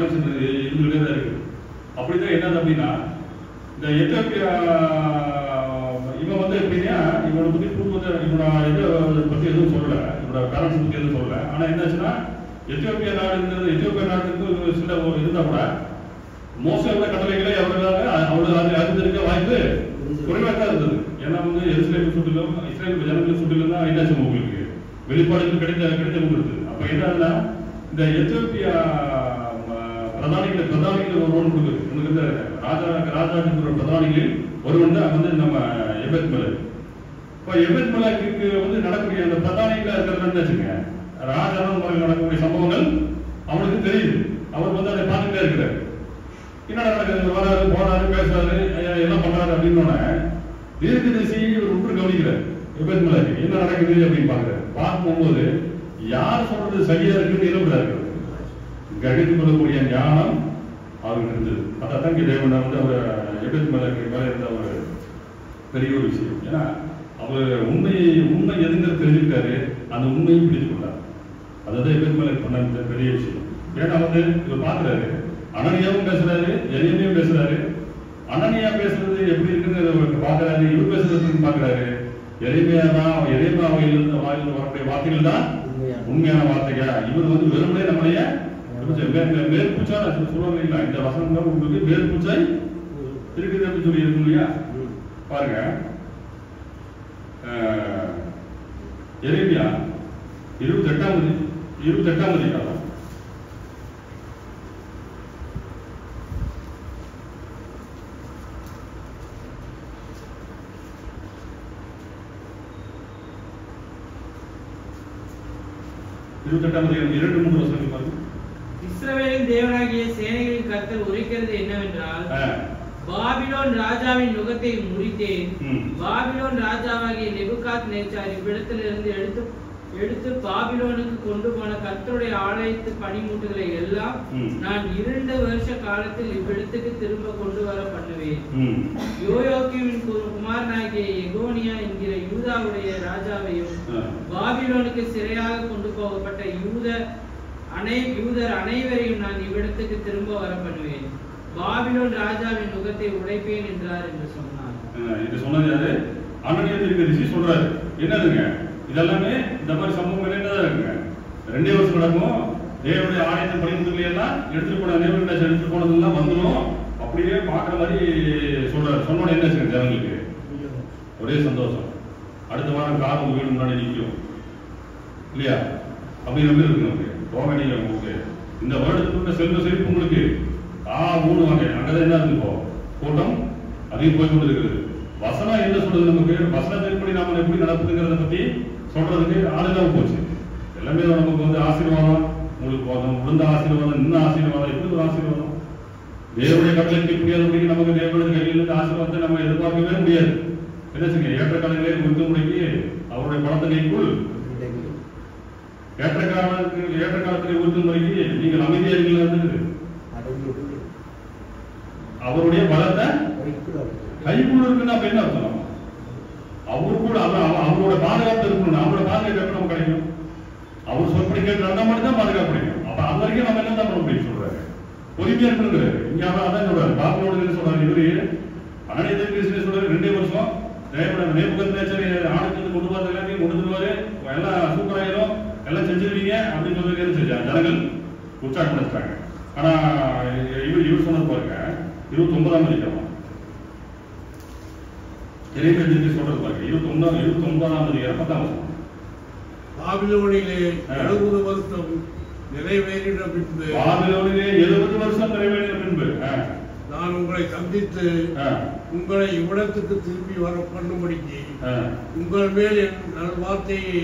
கனெக்ஷன் இருந்துகிட்டே தான் இருக்கு. அப்படிதான் என்னது அப்படின்னா இந்த எத்தியோப்பியா இவன் வந்து எப்படின்னா இவனை பத்தி இவனோட இதை பத்தி எதுவும் சொல்லல, இவனோட பேரண்ட்ஸ் பத்தி எதுவும் சொல்லல. ஆனா என்னாச்சுன்னா எத்தியோப்பியா நாடுங்கிறது சில இருந்தா கூட மோசமான கட்டளைகளை அவர்கள் அறிந்திருக்க வாய்ப்பு குறைவாக தான் இருந்தது. ஏன்னா வந்து எருசலேம் சுற்றிலும் இஸ்ரேல் ஜனங்கள் சுற்றிலும் தான் என்னாச்சு உங்களுக்கு வெளிப்பாடுகள் கிடைத்த கொடுத்து. அப்ப என்னன்னா இந்த எத்தியோப்பியா பிரதானிகள் ஒருவன் கொடுக்குது. உங்களுக்கு இந்த ராஜாக்கள் பிரதானிகளில் ஒருவன் தான் வந்து நம்ம எபெத் மலக். இப்போ எபெத் மலக்கு வந்து நடக்கக்கூடிய அந்த பிரதானிகளா இருக்கிறது என்னச்சுங்க, ராஜான முறையில் நடக்கக்கூடிய சம்பவங்கள் அவனுக்கு தெரியுது. அவர் வந்து அதை பார்த்துட்டே இருக்கிறார். என்ன நடக்குது, வராரு போறாரு பேசுறாரு எல்லாம் பண்றாரு அப்படின்னோட தீர்க்கதரிசியை இவர் உற்று கவனிக்கிறார். எபெத் மலக்கு என்ன நடக்குது அப்படின்னு பாக்குறாரு. பார்க்கும்போது யார் சொல்றது சரியா இருக்குன்னு நிரூபிக்கிறார்கள். கணித்து கொள்ளக்கூடிய ஞானம் அவருக்கு இருந்தது. அதான் தேவன் வந்து அவர் எபெத் மலக்கு மேல இருந்த ஒரு பெரிய ஒரு விஷயம். ஏன்னா அவர் உண்மை எதுங்கிறது தெரிஞ்சுக்கிட்டாரு, அந்த உண்மையை பிடித்து கொண்டார். அதுதான் எபெத் மலக்கு பண்ண பெரிய விஷயம். ஏன்னா வந்து இவர் பாக்குறாரு, அனனியாவும் பேசுறாரு, எரேமியாவும் பேசுறாரு. அனனியா பேசுறது எப்படி இருக்குன்னு பாக்குறாரு, இவர் பேசுறதுன்னு பாக்குறாரு. எரேமியா வாயிலிருந்து வரக்கூடிய வார்த்தைகள் தான் உண்மையான வார்த்தையா. இவர் வந்து வெறுமனே நம்மளைய மேற்பூச்சான சொல்லுவாங்க இல்லையா, இந்த வசனம் தான் உங்களுக்கு மேற்பூச்சாய் இருக்குது அப்படின்னு சொல்லி இருக்கும் இல்லையா. பாருங்க, எரேமியா 28ஆம் அதிகாரம் 28ஆம் அதிகாரம் 2-3 வசனங்கள் பாருங்க. இஸ்ரவேலின் தேவனாகிய சேனைகளின் கர்த்தர் உரைக்கிறது என்னவென்றால், பாபிலோன் ராஜாவின் நுகத்தை முறித்தேன். பாபிலோன் ராஜாவாகிய நேபுகாத்நேச்சார் இவ்விடத்திலிருந்து எடுத்து பாபிலோனுக்கு கொண்டு போன கர்த்தருடைய ஆலயத்து பணிமுட்டுகளை எல்லாம் நான் 2 வருஷ காலத்தில் இவ்விடத்துக்கு திரும்ப கொண்டு வர பண்ணுவேன். யோயாக்கீமின் குமாரனாகிய எகோனியா என்கிற யூதாவுடைய ராஜாவையும் பாபிலோனுக்கு சிறையாக கொண்டு போகப்பட்ட யூதர் அனைவரையும் நான் இவ்விடத்துக்கு திரும்ப வர பண்ணுவேன். பாபிலோன் ராஜாவின் நுகத்தை உடைப்பேன் என்றார் என்று சொன்னார். இது சொன்னது யாரு? அனனியா தீர்க்கதரிசி சொல்றாரு. என்னதுங்க இதெல்லாமே இந்த மாதிரி சம்பவங்கள் என்னதான் இருக்குங்க. 2 வருஷம் நடக்கும். தேவனுடைய ஆலயத்தின் பணிமுட்டுகளை எல்லாம் எடுத்துட்டு போனதெல்லாம் வந்துடும். அப்படியே பாக்குற மாதிரி சொல்றாரு. சொன்னோட என்ன வச்சுங்க, தேவங்களுக்கு ஒரே சந்தோஷம். அடுத்த வாரம் கார் உங்க வீடு முன்னாடி நிற்கும் இல்லையா, அப்படி நம்பி இருக்கு. நமக்கு போக நீங்க உங்களுக்கு இந்த வருடத்துக்குள்ள செல்வ செழிப்பு உங்களுக்கு ஊடுவாங்க. அங்கதான் என்ன இருக்கு, இப்போ கூட்டம் அதிகம் போய் கொண்டு இருக்கிறது. வசனம் என்ன சொல்றது, நமக்கு வசனத்தின்படி நாம எப்படி நடக்குதுங்கிறத பத்தி சொல்றதுக்கு ஆளுதான் போச்சு. எல்லாமே நமக்கு வந்து ஆசீர்வாதம், உங்களுக்கு விழுந்த ஆசீர்வாதம், நின்ன ஆசீர்வாதம், எப்படி ஒரு ஆசீர்வாதம். தேவனுடைய கட்டளைக்கு முடியாதபடிக்கு நமக்கு தேவனுடைய கையிலிருந்து ஆசீர்வாதத்தை நம்ம எதிர்பார்க்கவே முடியாது. என்னச்சுங்க, ஏற்ற காலங்களே உறுதி முறைக்கு அவருடைய பணத்தை கைக்குள் ஏற்ற காலத்திலே உறுதி முறைக்கு நீங்கள் அமைதியா இருக்கீங்களா, அவருடைய பலத்தை கைக்குள்ள இருக்குன்னு அப்ப என்ன அர்த்தம்? அவரு கூட அவரோட பாதுகாப்பு இருக்கணும். அவரோட பாதுகாப்பு எப்படி நம்ம கிடைக்கும்? அவர் சொற்படி கேட்டு நடந்தா மட்டும் தான் பாதுகாப்பு கிடைக்கும். அப்ப அது வரைக்கும் நம்ம என்ன தான் பண்ண முடியும் சொல்றாரு, பொறுமையா இருக்கணுங்கிறாரு. இங்க அதான் சொல்றாரு, பாபுலோடு சொல்றாரு. இவரு அனனியா தீர்க்கதரிசி சொல்றாரு 2 வருஷம் நேபுகாத்நேச்சார் ஆலயத்துக்கு கொண்டு போறது எல்லாத்தையும் கொண்டு வருவாரு, எல்லாம் சூப்பராயிரும், எல்லாம் செஞ்சிருவீங்க அப்படின்னு சொல்றது செஞ்சாங்க. ஜனங்கள் உற்சாகப்படுத்துறாங்க. ஆனா இவர் சொன்னது பாருங்க, 29ஆம் அதிகாரம் சொல்றது பாருங்க, 29ஆம் அதிகாரம் 10ஆம் வசனம். பாபிலோனிலே 70 வருஷம் நிறைவேறின பின்பு, பாபிலோனிலே 70 வருஷம் நிறைவேறின பின்பு நான் உங்களை சந்தித்து உங்களை இவ்விடத்துக்கு திரும்பி வர பண்ணும்படிக்கு உங்கள் மேல் என் நல்வார்த்தையை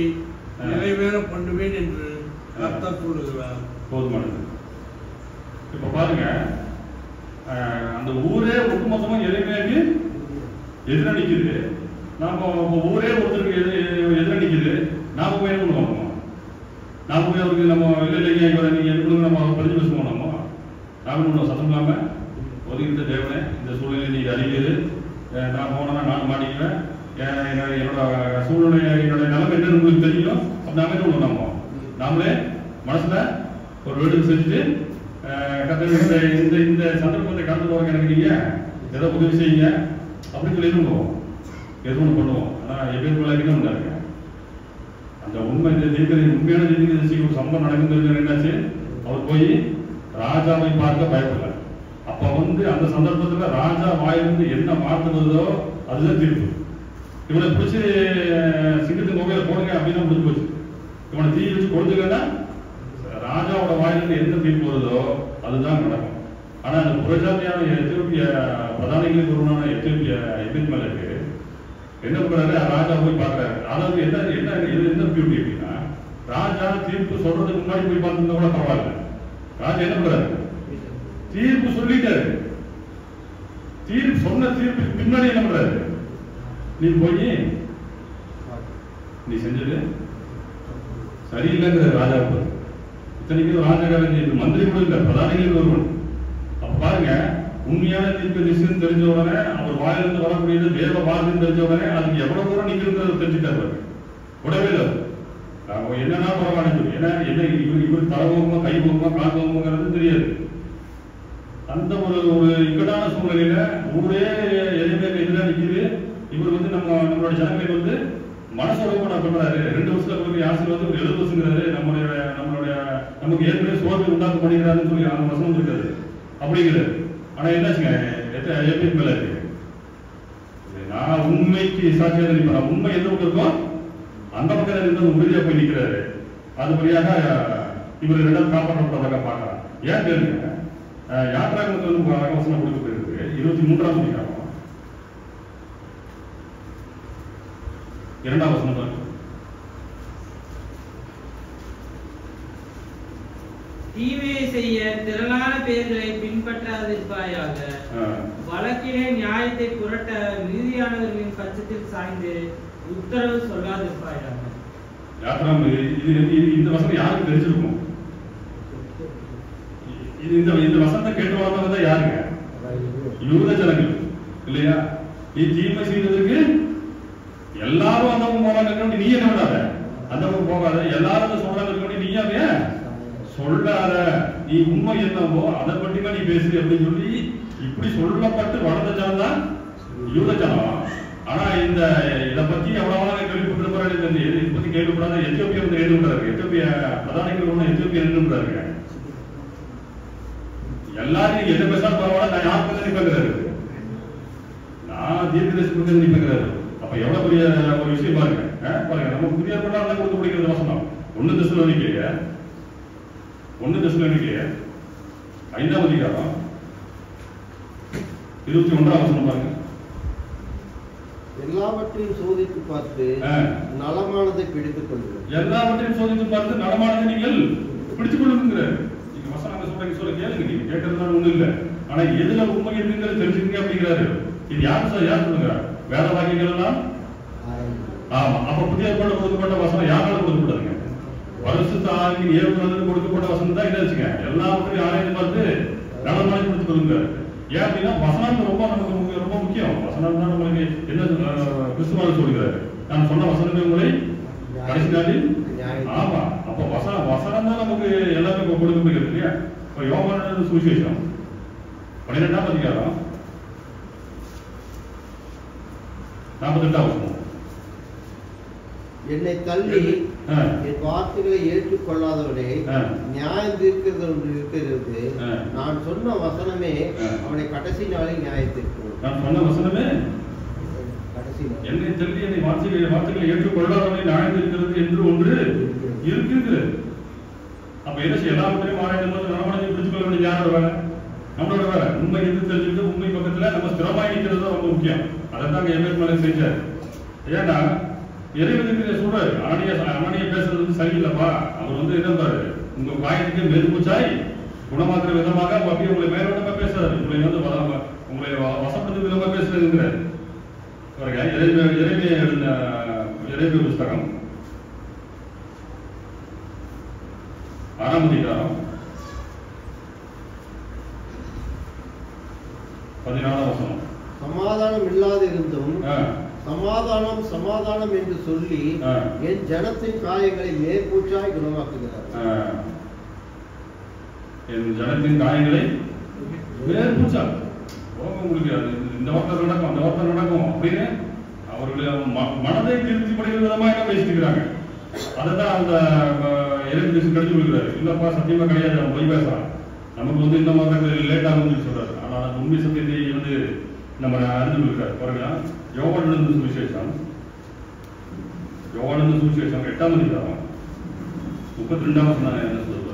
நிறைவேற பண்ணுவேன் என்று கர்த்தர் சொல்லுகிறார். போதுமானது. இப்ப பாருங்க, அந்த ஊரே ஒட்டுமொத்தமா எளிமையாகி எதிரணிக்குது. நாம ஊரே ஒருத்தருக்கு எதிரணிக்குது. நாம போய் என்ன பண்ணுவோம்? நாம போய் அவருக்கு நம்ம இல்லைங்க இவரை நீங்க எடுக்கணும் நம்ம பதிஞ்சு பேசுவோம். நாம பண்ணுவோம், சத்தம் இல்லாம ஒதுக்கிட்ட தேவனே இந்த சூழ்நிலை நீங்க அறிவியது, நான் போனா நான் மாட்டிக்குவேன், என்னோட சூழ்நிலை என்னோட நிலைமை என்னன்னு உங்களுக்கு தெரியும். அப்ப நாம என்ன பண்ணுவோம்? நாமளே மனசுல ஒரு வேண்டுதல் செஞ்சுட்டு இந்த சந்தர்ப்பத்தை கடந்து போறதுக்கு எனக்கு நீங்க ஏதோ உதவி செய்யுங்க அப்படின்னு சொல்லி எதுவும் எதுவும் பண்ணுவோம். ஆனால் எதிர்ப்பு உண்டாருங்க அந்த உண்மை உண்மையான தீர்க்கதரிசி ஒரு சம்பவம் நடக்குது. என்னாச்சு, அவர் போய் ராஜாவை பார்க்க பயப்படல. அப்ப அந்த சந்தர்ப்பத்துல ராஜா வாயிலிருந்து என்ன வார்த்தை வருதோ அதுதான் தீர்ப்பு. இவனை பிடிச்சி சிங்கத்தின் தொகையில போடுங்க அப்படின்னா முடிஞ்சு போச்சு. இவனை தீ வச்சு கொடுத்துக்கன்னா ராஜாவோட வாயிலிருந்து என்ன தீர்ப்பு வருதோ அதுதான் நடக்கும். ஆனா அந்த புரஜாதியான எத்தியோப்பிய பிரதானிகளுக்கு ஒருவனான எத்தியோப்பிய எபித்மெலக்கு என்ன பண்றாரு, ராஜா போய் பார்க்கறாரு. அதாவது என்ன பியூட்டி அப்படின்னா, ராஜா தீர்ப்பு சொல்றதுக்கு முன்னாடி போய் பார்த்துருந்தா கூட பரவாயில்ல. ராஜா என்ன பண்றாரு, தீர்ப்பு சொல்லிட்டாரு. தீர்ப்பு சொன்ன தீர்ப்புக்கு பின்னாடி என்ன பண்றாரு, நீ போய் நீ செஞ்சது சரியில்லைங்கிற ராஜா. இத்தனைக்கும் ராஜாக்காரன் மந்திரி கூட இல்லை, பிரதானிகள் ஒருவன். அப்ப பாருங்க, உண்மையான தீர்க்கதரிசின்னு தெரிஞ்ச உடனே, அவர் வாயிலிருந்து வரக்கூடியது தேவ வார்த்தைன்னு தெரிஞ்ச உடனே அதுக்கு எவ்வளவு தூரம் நிற்கிறது தெரிஞ்சுட்டாரு. உடவே இல்லை என்னன்னா பரவாயில்ல சொல்லி. ஏன்னா என்ன இவர் தரவோமா கைவோமா கால்வோங்கிறது தெரியாது. அந்த ஒரு இக்கட்டான சூழ்நிலையில ஊரே எதிர்ப்பு எதிராக நிற்குது. இவர் நம்மளோட ஜனங்களுக்கு மனசோட பண்றாரு. 2 வருஷத்துக்கு ஆசீர்வாதம் ஒரு 70 வருஷங்கிறாரு. நம்மளுடைய நமக்கு ஏற்கனவே சோர்வு உண்டாக்க பண்ணிக்கிறாருன்னு சொல்லி அந்த வசனம் இருக்காது அப்படிங்கிறது. ஆனா என்னாச்சுங்க, எப்படி மேல இருக்கு, நான் உண்மைக்கு சாட்சியாக நிற்பேன். உண்மை எந்த பக்கம் இருக்கோ அந்த பக்கம் இருந்து உறுதியா போய் நிற்கிறாரு. அதுபடியாக இவர் 2 காப்பாற்றப்பட்டதாக பார்க்கலாம். ஏன் கேளுங்க, யாத்திராகமத்தில் வசனம் கொடுக்கப்பட்டிருக்கு 23ஆம் அதிகாரம் 2ஆம் வசனம் பாருங்க. தீமையை செய்ய திரளான பேர்களை பின்பற்றாதிருப்பாயாக. வழக்கிலே நியாயத்தை புரட்ட நீதியானவர்களின் பட்சத்தில் சாய்ந்து உத்தரவு சொல்லாதிருப்பாயாக. இந்த வசனம் யாருக்கு தெரிஞ்சிருக்கும்? இந்த வசனத்தை கேட்டு வளர்ந்தவங்க தான் யாருங்க? யூத ஜனங்கள் இல்லையா? தீமை செய்வதற்கு எல்லாரும் அந்த போறாங்க, நீ என்ன விடாத, அந்த போகாத, எல்லாரும் சொல்றாங்க, நீ அதைய சொல்லாத, நீ உண்மை என்னவோ அதை பற்றிமா நீ பேசு அப்படின்னு சொல்லி இப்படி சொல்லப்பட்டு வளர்ந்த ஜனம் தான் யூத ஜனம். ஆனா இதை பத்தி எவ்வளவு கேள்விப்பட்டிருப்பாரு, இதை பத்தி கேள்விப்படாத எத்தியோப்பியா எழுதுறாரு. எத்தியோப்பிய பிரதானிகள் ஒண்ணு எத்தியோப்பியா எழுதுறாரு. எல்லாரும் எதை பேசாலும் பரவாயில்ல, நான் யார் பத்தி நினைப்பேங்கிறாரு, நான் தீர்க்கதரிசி பத்தி நினைப்பேங்கிறாரு. அப்ப எவ்வளவு பெரிய ஒரு விஷயம் பாருங்க. பாருங்க, நம்ம புதிய கொண்டாட கொடுத்து பிடிக்கிறது வசனம் 1 தெசலோனிக்கேயர் 5ஆம் அதிகாரம் 21ஆம் வசனம் பாருங்க. எல்லாவற்றையும் சோதித்து பார்த்து நலமானதை பிடித்துக் கொள்ளுங்கள். எல்லாவற்றையும் சோதித்து பார்த்து நலமானதை நீங்கள் பிடித்துக் கொள்ளுங்கிறார். நீங்க வசனம் சொல்ல கேளுங்க, நீங்க கேட்கறதுனால ஒண்ணும் இல்லை. ஆனா எதுல உண்மை இருக்குங்கிறது தெரிஞ்சுங்க அப்படிங்கிறாரு. இது யார் சொல்லுங்க? வேத வாக்கியங்கள் எல்லாம். ஆமா, அப்ப புதிய ஏற்பாடு கொடுக்கப்பட்ட வசனம் யாரால கொடுக்கப்பட்டதுங்க? வருஷத்து ஆகிய 7 கொடுக்கப்பட்ட வசனம் தான் என்ன வச்சுங்க, எல்லாவற்றையும் ஆராய்ந்து பார்த்து நலமானதை பிடித்துக் கொள்ளுங்க. ஏன் அப்படின்னா வசனம் நமக்கு ரொம்ப முக்கியம். வசனம் தான் நம்மளுக்கு என்ன கிறிஸ்துவாக சொல்கிறாரு, நான் சொன்ன வசனமே உங்களை கடைசி நாளில். ஆமா, அப்ப வசனம் தான் நமக்கு எல்லாமே கொடுக்கப்படுகிறது இல்லையா? இப்ப யோவான் சுவிசேஷம் 12ஆம் அதிகாரம் 48ஆம் வசனம். என்னை தள்ளி என் வார்த்தைகளை ஏற்றுக்கொள்ளாதவனே நியாயம் தீர்க்கிறது ஒன்று இருக்கிறது. நான் சொன்ன வசனமே அவனை கடைசி நாளில் நியாயத்திற்கு. நான் சொன்ன வசனமே என்னை தள்ளி என்னை வார்த்தைகளை ஏற்றுக்கொள்ளாதவனை நியாயம் தீர்க்கிறது என்று ஒன்று இருக்குது. அப்ப என்ன செய்ய, எல்லாவற்றையும் ஆராய்ந்து போது நலமானதை பிடிச்சுக் கொள்ள வேண்டிய யாரோட வேலை? நம்மளோட வேலை. உண்மை எது தெரிஞ்சுக்கிட்டு உண்மை பக்கத்துல நம்ம ஸ்திரமாய் நிற்கிறது தான் ரொம்ப முக்கியம். அதைத்தான் எம்எஸ் மேலே செஞ்சார். ஏன்னா இறைவனுக்கு சொல்றாரு, அனானிய பேசுறது சரியில்லைப்பா. அவர் என்ன பாரு, உங்க வாயத்துக்கு மெதுமுச்சாய் குணமாக்குற விதமாக அப்படியே உங்களை மேலோட்டமா பேசுறாரு. உங்களை வசப்படுத்த விதமா பேசுறதுங்கிறார். இறைமைய புஸ்தகம் 6ஆம் அதிகாரம் 14ஆம் வசனம். சமாதானம் இல்லாது இருந்தும் சமாதானம் சமாதானம் என்று சொல்லி என் ஜனத்தின் காயங்களை மேற்பூச்சாய் குணமாக்குகிறார். என் ஜனத்தின் காயங்களை வேறு பூச்சார். உங்களுக்கு அது இந்த வார்த்தை நடக்கும், அந்த வார்த்தை நடக்கும் அப்படின்னு அவர்களை மனதை திருப்தி படுகிற விதமாக என்ன பேசிட்டு இருக்கிறாங்க. அதை தான் அந்த எலக்ட்ரிஷன் கடிச்சு கொடுக்குறாரு. இல்லப்பா சத்தியமா கிடையாது, அவன் போய் பேசுறான், நமக்கு வந்து இந்த மாதிரி லேட் ஆகும்னு சொல்றாரு. ஆனால் அந்த உண்மை சத்தியத்தை வந்து நம்ம அறிந்து கொடுக்குறாரு. பாருங்க, யோவான் சுவிசேஷம் 8ஆம் அதிகாரம் 32ஆம் வசனம் என்ன சொல்றாரு?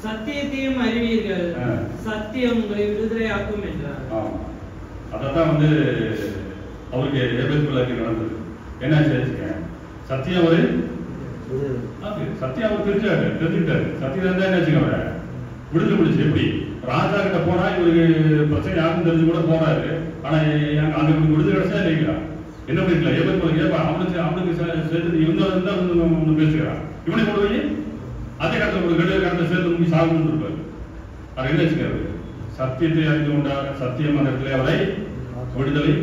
சத்தியத்தையும் அறிவீர்கள், சத்தியம் உங்களை விடுதலையாக்கும் என்றார். அதான் வந்து அவருக்கு எபேசுக்குள்ளாக்கி நடந்தது. என்னாச்சு? சத்தியம் அவரு சத்தியம் அவர் தெரிஞ்சுக்கிட்டாரு. சத்தியம் இருந்தா என்னாச்சுங்க அவரை விடுதலை முடிச்சு. எப்படி ராஜா கிட்ட போனா இவருக்கு பிரச்சனை யாருக்கும் தெரிஞ்சு கூட போறாரு. ஆனா அங்க விடுதலை கிடைச்சா இல்லைங்களா? என்ன பண்ணிக்கலாம்? எபேசுக்குள்ள ஏப்பா அவனுக்கு சேர்த்து இவங்க ஒண்ணு பேசுகிறான், இவனை கொண்டு போய் அதே காலத்தில் ஒரு கடலை சேர்த்து முடி சாகுன்னு இருப்பாரு. அவர் என்ன வச்சுக்காரு? சத்தியத்தை அறிந்து கொண்டார், சத்தியம் அந்த இடத்துல அவரை விடுதலை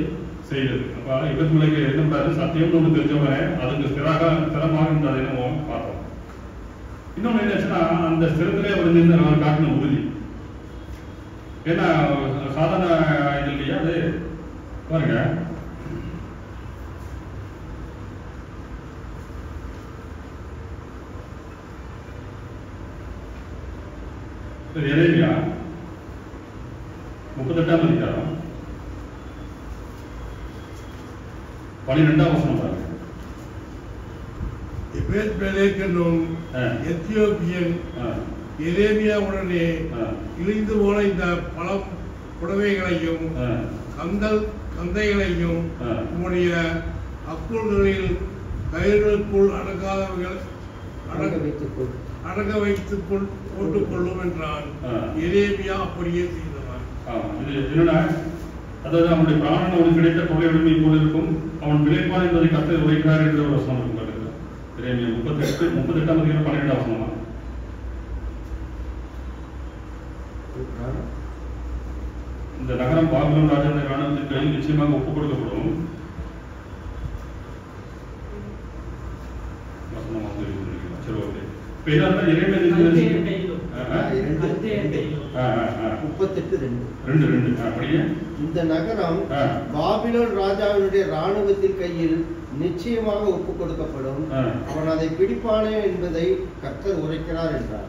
செய்தது. அப்ப இவர்களுக்கு என்ன பண்றாரு? சத்தியம்னு ஒண்ணு தெரிஞ்சவங்க அதுக்கு ஸ்திரமாக இருந்தது என்ன பார்த்தோம். இன்னொன்னு என்னச்சுன்னா, அந்த ஸ்திரத்திலே அவர் நின்று அவர் காட்டின உறுதி. ஏன்னா சாதாரண இது இல்லையா அது. பாருங்க, எரேமியா 38ஆம் அதிகாரம் 12ஆம் வசனம் பாருங்க. எபேத்-மெலேக் என்னும் எத்தியோப்பியன் எரேமியாவுடனே இழிந்து போன இந்த பழம் புடவைகளையும் கந்தைகளையும் உம்முடைய அக்குள்களில் கயிறுகளுக்குள் அடங்க வைத்துக்கொள் போட்டுக்கொள்ளும் என்றான். எரேமியா அப்படியே செய்தவன். அதாவது அவனுடைய பிராணன் அவனுக்கு கிடைத்த கொலை உரிமை போல இருக்கும், அவன் விளைப்பான் என்பதை கர்த்தர் உரைக்கிறார் என்ற ஒரு வசனம் இருக்கும். எரேமியா 38ஆம் அதிகாரம் 12ஆம் வசனம். இந்த நகரம் பாபிலோன் ராஜாவின் ராணுவத்தின் கையில் நிச்சயமாக ஒப்புக் கொடுக்கப்படும். இந்த நகரம் பாபிலோன் ராஜாவினுடைய ராணுவத்தின் கையில் நிச்சயமாக ஒப்புக் கொடுக்கப்படும், அவன் அதை பிடிப்பானே என்பதை கர்த்தர் உரைக்கிறார் என்றார்.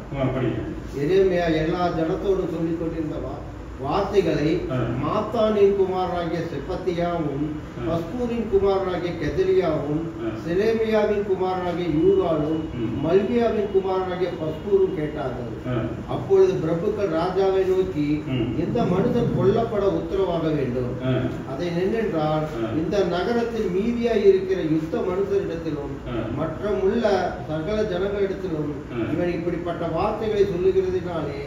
எரேமியா எல்லா ஜனத்தோடு சொல்லிக் கொண்டிருந்த வார்த்தைகளை மாத்தானின் குமாரனாகிய செப்பத்தியாவும் பஸ்கூரின் குமாரனாகிய கெதலியாவும் செலேமியாவின் குமாரனாகிய யூகாலும் மல்கியாவின் குமாரனாகிய பஸ்கூரும் கேட்டார்கள். அப்பொழுது பிரபுக்கள் ராஜாவை நோக்கி, இந்த மனிதன் கொல்லப்பட உத்தரவாக வேண்டும், அதை நின்றென்றால் இந்த நகரத்தில் மீதியாய் இருக்கிற யுத்த மனுஷரிடத்திலும் மற்றும் உள்ள சகல ஜனங்களிடத்திலும் இவன் இப்படிப்பட்ட வார்த்தைகளை சொல்லுகிறதினாலே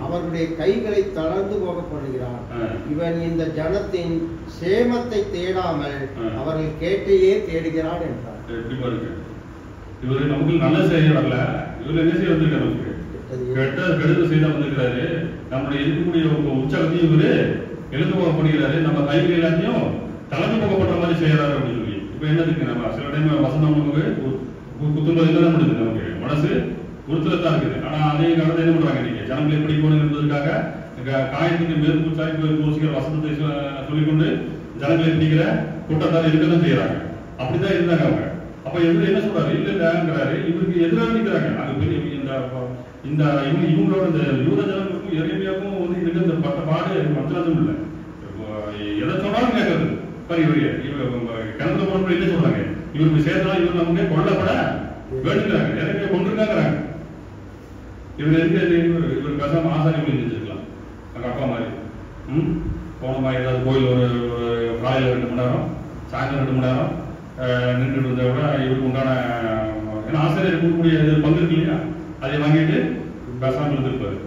அவர்களுடைய கைகளை தளர்ந்து போக பண்ணுகிறார். இவன் இந்த ஜனத்தின் சேமத்தை தேடாமல் அவர்கள் கேட்டையே தேடுகிறான் என்றார். இவரு நமக்கு நல்ல செய்ய வரல, இவரு என்ன செய்ய வந்திருக்காரு? கெடுதல் செய்த வந்திருக்கிறாரு. நம்முடைய இருக்கக்கூடிய உற்சாகத்தையும் இவரு எழுந்து போக பண்ணுகிறாரு. நம்ம கைகள் எல்லாத்தையும் தலைமை போகப்படுற மாதிரி செய்யறாரு அப்படின்னு சொல்லி. இப்ப என்னதுக்கு நம்ம சில டைம் வசனம் நமக்கு குத்தும்போது என்ன பண்ணுது? நமக்கு மனசு உறுத்தலத்தான் இருக்குது. ஆனா அதே காலத்தை என்ன பண்றாங்க? நீங்க ஜனங்கள் எப்படி போகணும் என்பதற்காக காயத்துக்கு மேற்கு பூசிக்கிற வசனத்தை சொல்லிக்கொண்டு ஜனங்களை பிடிக்கிற கூட்டத்தார் இருக்கதான் செய்யறாங்க. அப்படிதான் இருந்தாங்க அவங்க. அப்ப இவரு என்ன சொல்றாரு? இல்லங்கிறாரு, இவருக்கு எதிராக நிற்கிறாங்க. நாங்க பெரிய இந்த இவங்களோட இந்த யூத ஜனங்களுக்கும் எரேமியாவுக்கும் வந்து இதுக்கு இந்த பட்ட பாடு மற்றதும் இல்லை. எதை சொன்னாலும் கேட்கறது. கிணத்துல போன என்ன சொல்றாங்க? இவருக்கு சேர்த்தா இவர் நமக்கு கொல்லப்பட வேண்டுங்கிறாங்க. எரேமியா கொண்டிருக்காங்கிறாங்க. இவர் எதுக்கு இவர் பேசாம ஆசாரியம் செஞ்சிருக்கலாம். அங்க அப்பா மாதிரி போனமா ஏதாவது கோயில் ஒரு காலையில் 2 மணி நேரம், சாயந்தரம் 2 மணி நேரம் நின்று இருந்ததை விட இவருக்கு உண்டான ஏன்னா ஆசிரியர் கொடுக்கக்கூடிய பங்கு இருக்கு இல்லையா, அதை வாங்கிட்டு பேசாமல் இருந்திருப்பாரு.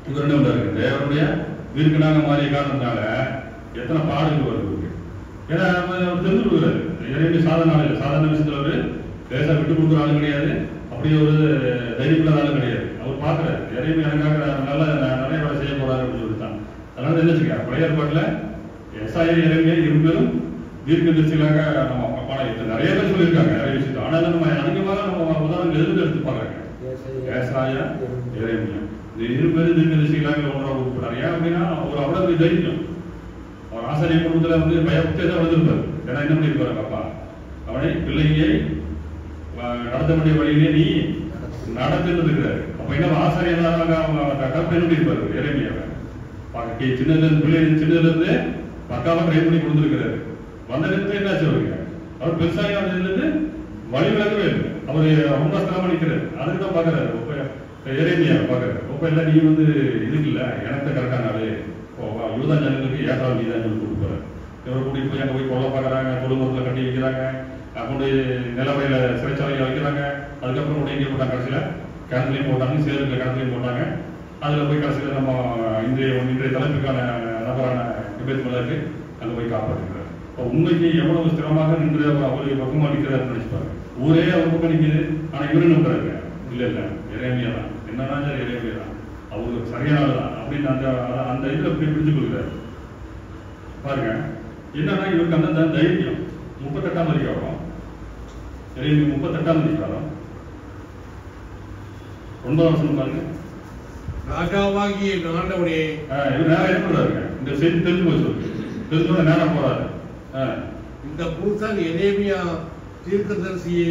இவர் என்ன பண்றாரு? தேவனுடைய வீருக்குனாங்க மாதிரி காரணத்தினால எத்தனை பாடுகள் வருது. ஏன்னா தெரிஞ்சு கொடுக்குறாரு. எரேமியா சாதாரண ஆள் இல்லை. சாதாரண விஷயத்துல அவரு பேச விட்டு கொடுக்குற ஆளும் கிடையாது, அப்படியே ஒரு தைரியமில்லாத ஆளும் கிடையாது. அவர் பார்க்குறாரு எரேமியா எனக்காக நல்லா நிறைய வேலை செய்ய போறாரு அப்படின்னு சொல்லிட்டான். அதனால என்ன வச்சுக்க பழைய ஏற்பாட்டில் எஸ்ஐ எரேமியா 2 பேரும் தீர்க்கதரிசிகளாக நம்ம பாடம் நிறைய பேர் சொல்லியிருக்காங்க நிறைய விஷயத்த. ஆனால் நம்ம அதிகமாக நம்ம உதாரணங்கள் எதுக்கு எடுத்து பார்க்குறாங்க? ஏசாயா, எரேமியா, இந்த 2 பேரும் தீர்க்கதரிசிகளாக ஒன்றாக உட்பட்டார். ஏன் அப்படின்னா அவர் அவ்வளவு தைரியம். அவர் ஆசாரிய குடும்பத்தில் வந்து பயப்பட்டே தான் வந்திருப்பார். ஏன்னா என்ன பண்ணியிருப்பாரு அப்பா? அவனை பிள்ளையை நடத்த வேண்டிய வழியிலே நீ நடந்துட்டு இருக்கிறாரு. அப்ப என்ன ஆசாரியனாக கற்பனை பண்ணியிருப்பாரு எரேமியாவை. சின்னதுல இருந்து பிள்ளை சின்னதுல இருந்து பக்காவா ட்ரைன் பண்ணி கொடுத்துருக்கிறாரு. வந்த நேரத்தில் என்னாச்சு அவருக்கு? அவர் பெருசாக இருந்து வழி விலகவே இல்லை. அவர் ரொம்ப ஸ்திரமா நிற்கிறாரு. அதுக்கு தான் பாக்குறாரு எரேமியா பாக்குறாரு. அப்ப எல்லாம் நீ வந்து இதுக்கு இல்ல எனக்கு கரெக்டானாலே யூதா ஜனங்களுக்கு ஏற்றால் நீதான் சொல்லி கொடுப்பாரு. இவர் கூட்டிட்டு போய் அங்கே போய் கொள்ள பாக்குறாங்க, தொழுமரத்தில் கட்டி வைக்கிறாங்க, கொண்டு நிலவையில சிறைச்சாலையில வைக்கிறாங்க. அதுக்கப்புறம் கொண்டு எங்கே போட்டாங்க? கடைசியில கிணத்துலையும் போட்டாங்க, சேருக்குள்ள கிணத்துலையும் போட்டாங்க. அதுல போய் கடைசியில நம்ம இன்றைய தலைப்புக்கான நபரான எபேத் மலருக்கு அங்க போய் காப்பாற்றுகிறார். உண்மைக்கு எவ்வளவு ஸ்திரமாக நின்று அவருடைய பக்கமா நிற்கிறார் நினைச்சுப்பாரு. ஊரே அவர் பக்கம் நிற்குது, ஆனா இவரு நம்புறாரு. இல்ல எரேமியா தான், என்னன்னா எரேமியா தான், அவருக்கு சரியானதான் அப்படின்னு அந்த இதுல பிடிச்சு கொடுக்குறாரு பாருங்க. என்னன்னா இவருக்கு அந்த தைரியம். 38ஆம் அதிகாரம், எரேமியா 38ஆம் அதிகாரம் 9ஆம் வசனம் பாருங்க. ராஜாவாகிய ஆண்டவனே, இவர் நேரம் என்ன பண்றாருங்க? இந்த செய்தி தெரிஞ்சு போய் சொல்லுங்க. தெரிஞ்சோட நேரம் போறாரு. இந்த புருஷன் எரேமியா தீர்க்கதரிசியை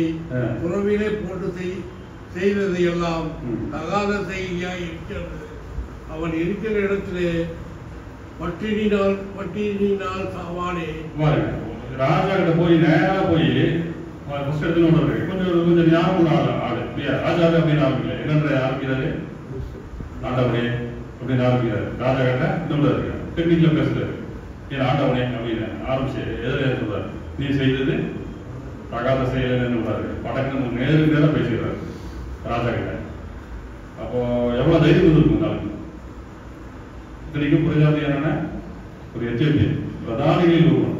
புறவிலே போட்டு செய்ததை எல்லாம் தகாத செய்தியாய் இருக்கிறது. அவன் இருக்கிற இடத்திலே பட்டினினால் சாவானே. ராஜா கிட்ட போய் நேரா போய் கொஞ்சம் ஞாபகம் உள்ள ஆளு இல்லையா? ராஜாவே அப்படின்னு ஆரம்பிக்கல. என்னன்ற ஆரம்பிக்கிறாரு? ஆண்டவனே அப்படின்னு ஆரம்பிக்கிறாரு. ராஜா கிட்ட சொல்றாரு, டெக்னிக்ல பேசுறாரு. ஏன் ஆண்டவனே அப்படின்னு ஆரம்பிச்சு எதிர சொல்றாரு, நீ செய்தது தகாத செயலன்னு சொல்றாரு. படக்கு நேருக்கு நேரம் பேசுகிறாரு ராஜா கிட்ட. அப்போ எவ்வளவு தைரியம் இருக்கும் நாளுக்கு. இத்தனைக்கும் புரியாதையான ஒரு எத்தியோப்பியன் பிரதானிகளில் ஒருவன்.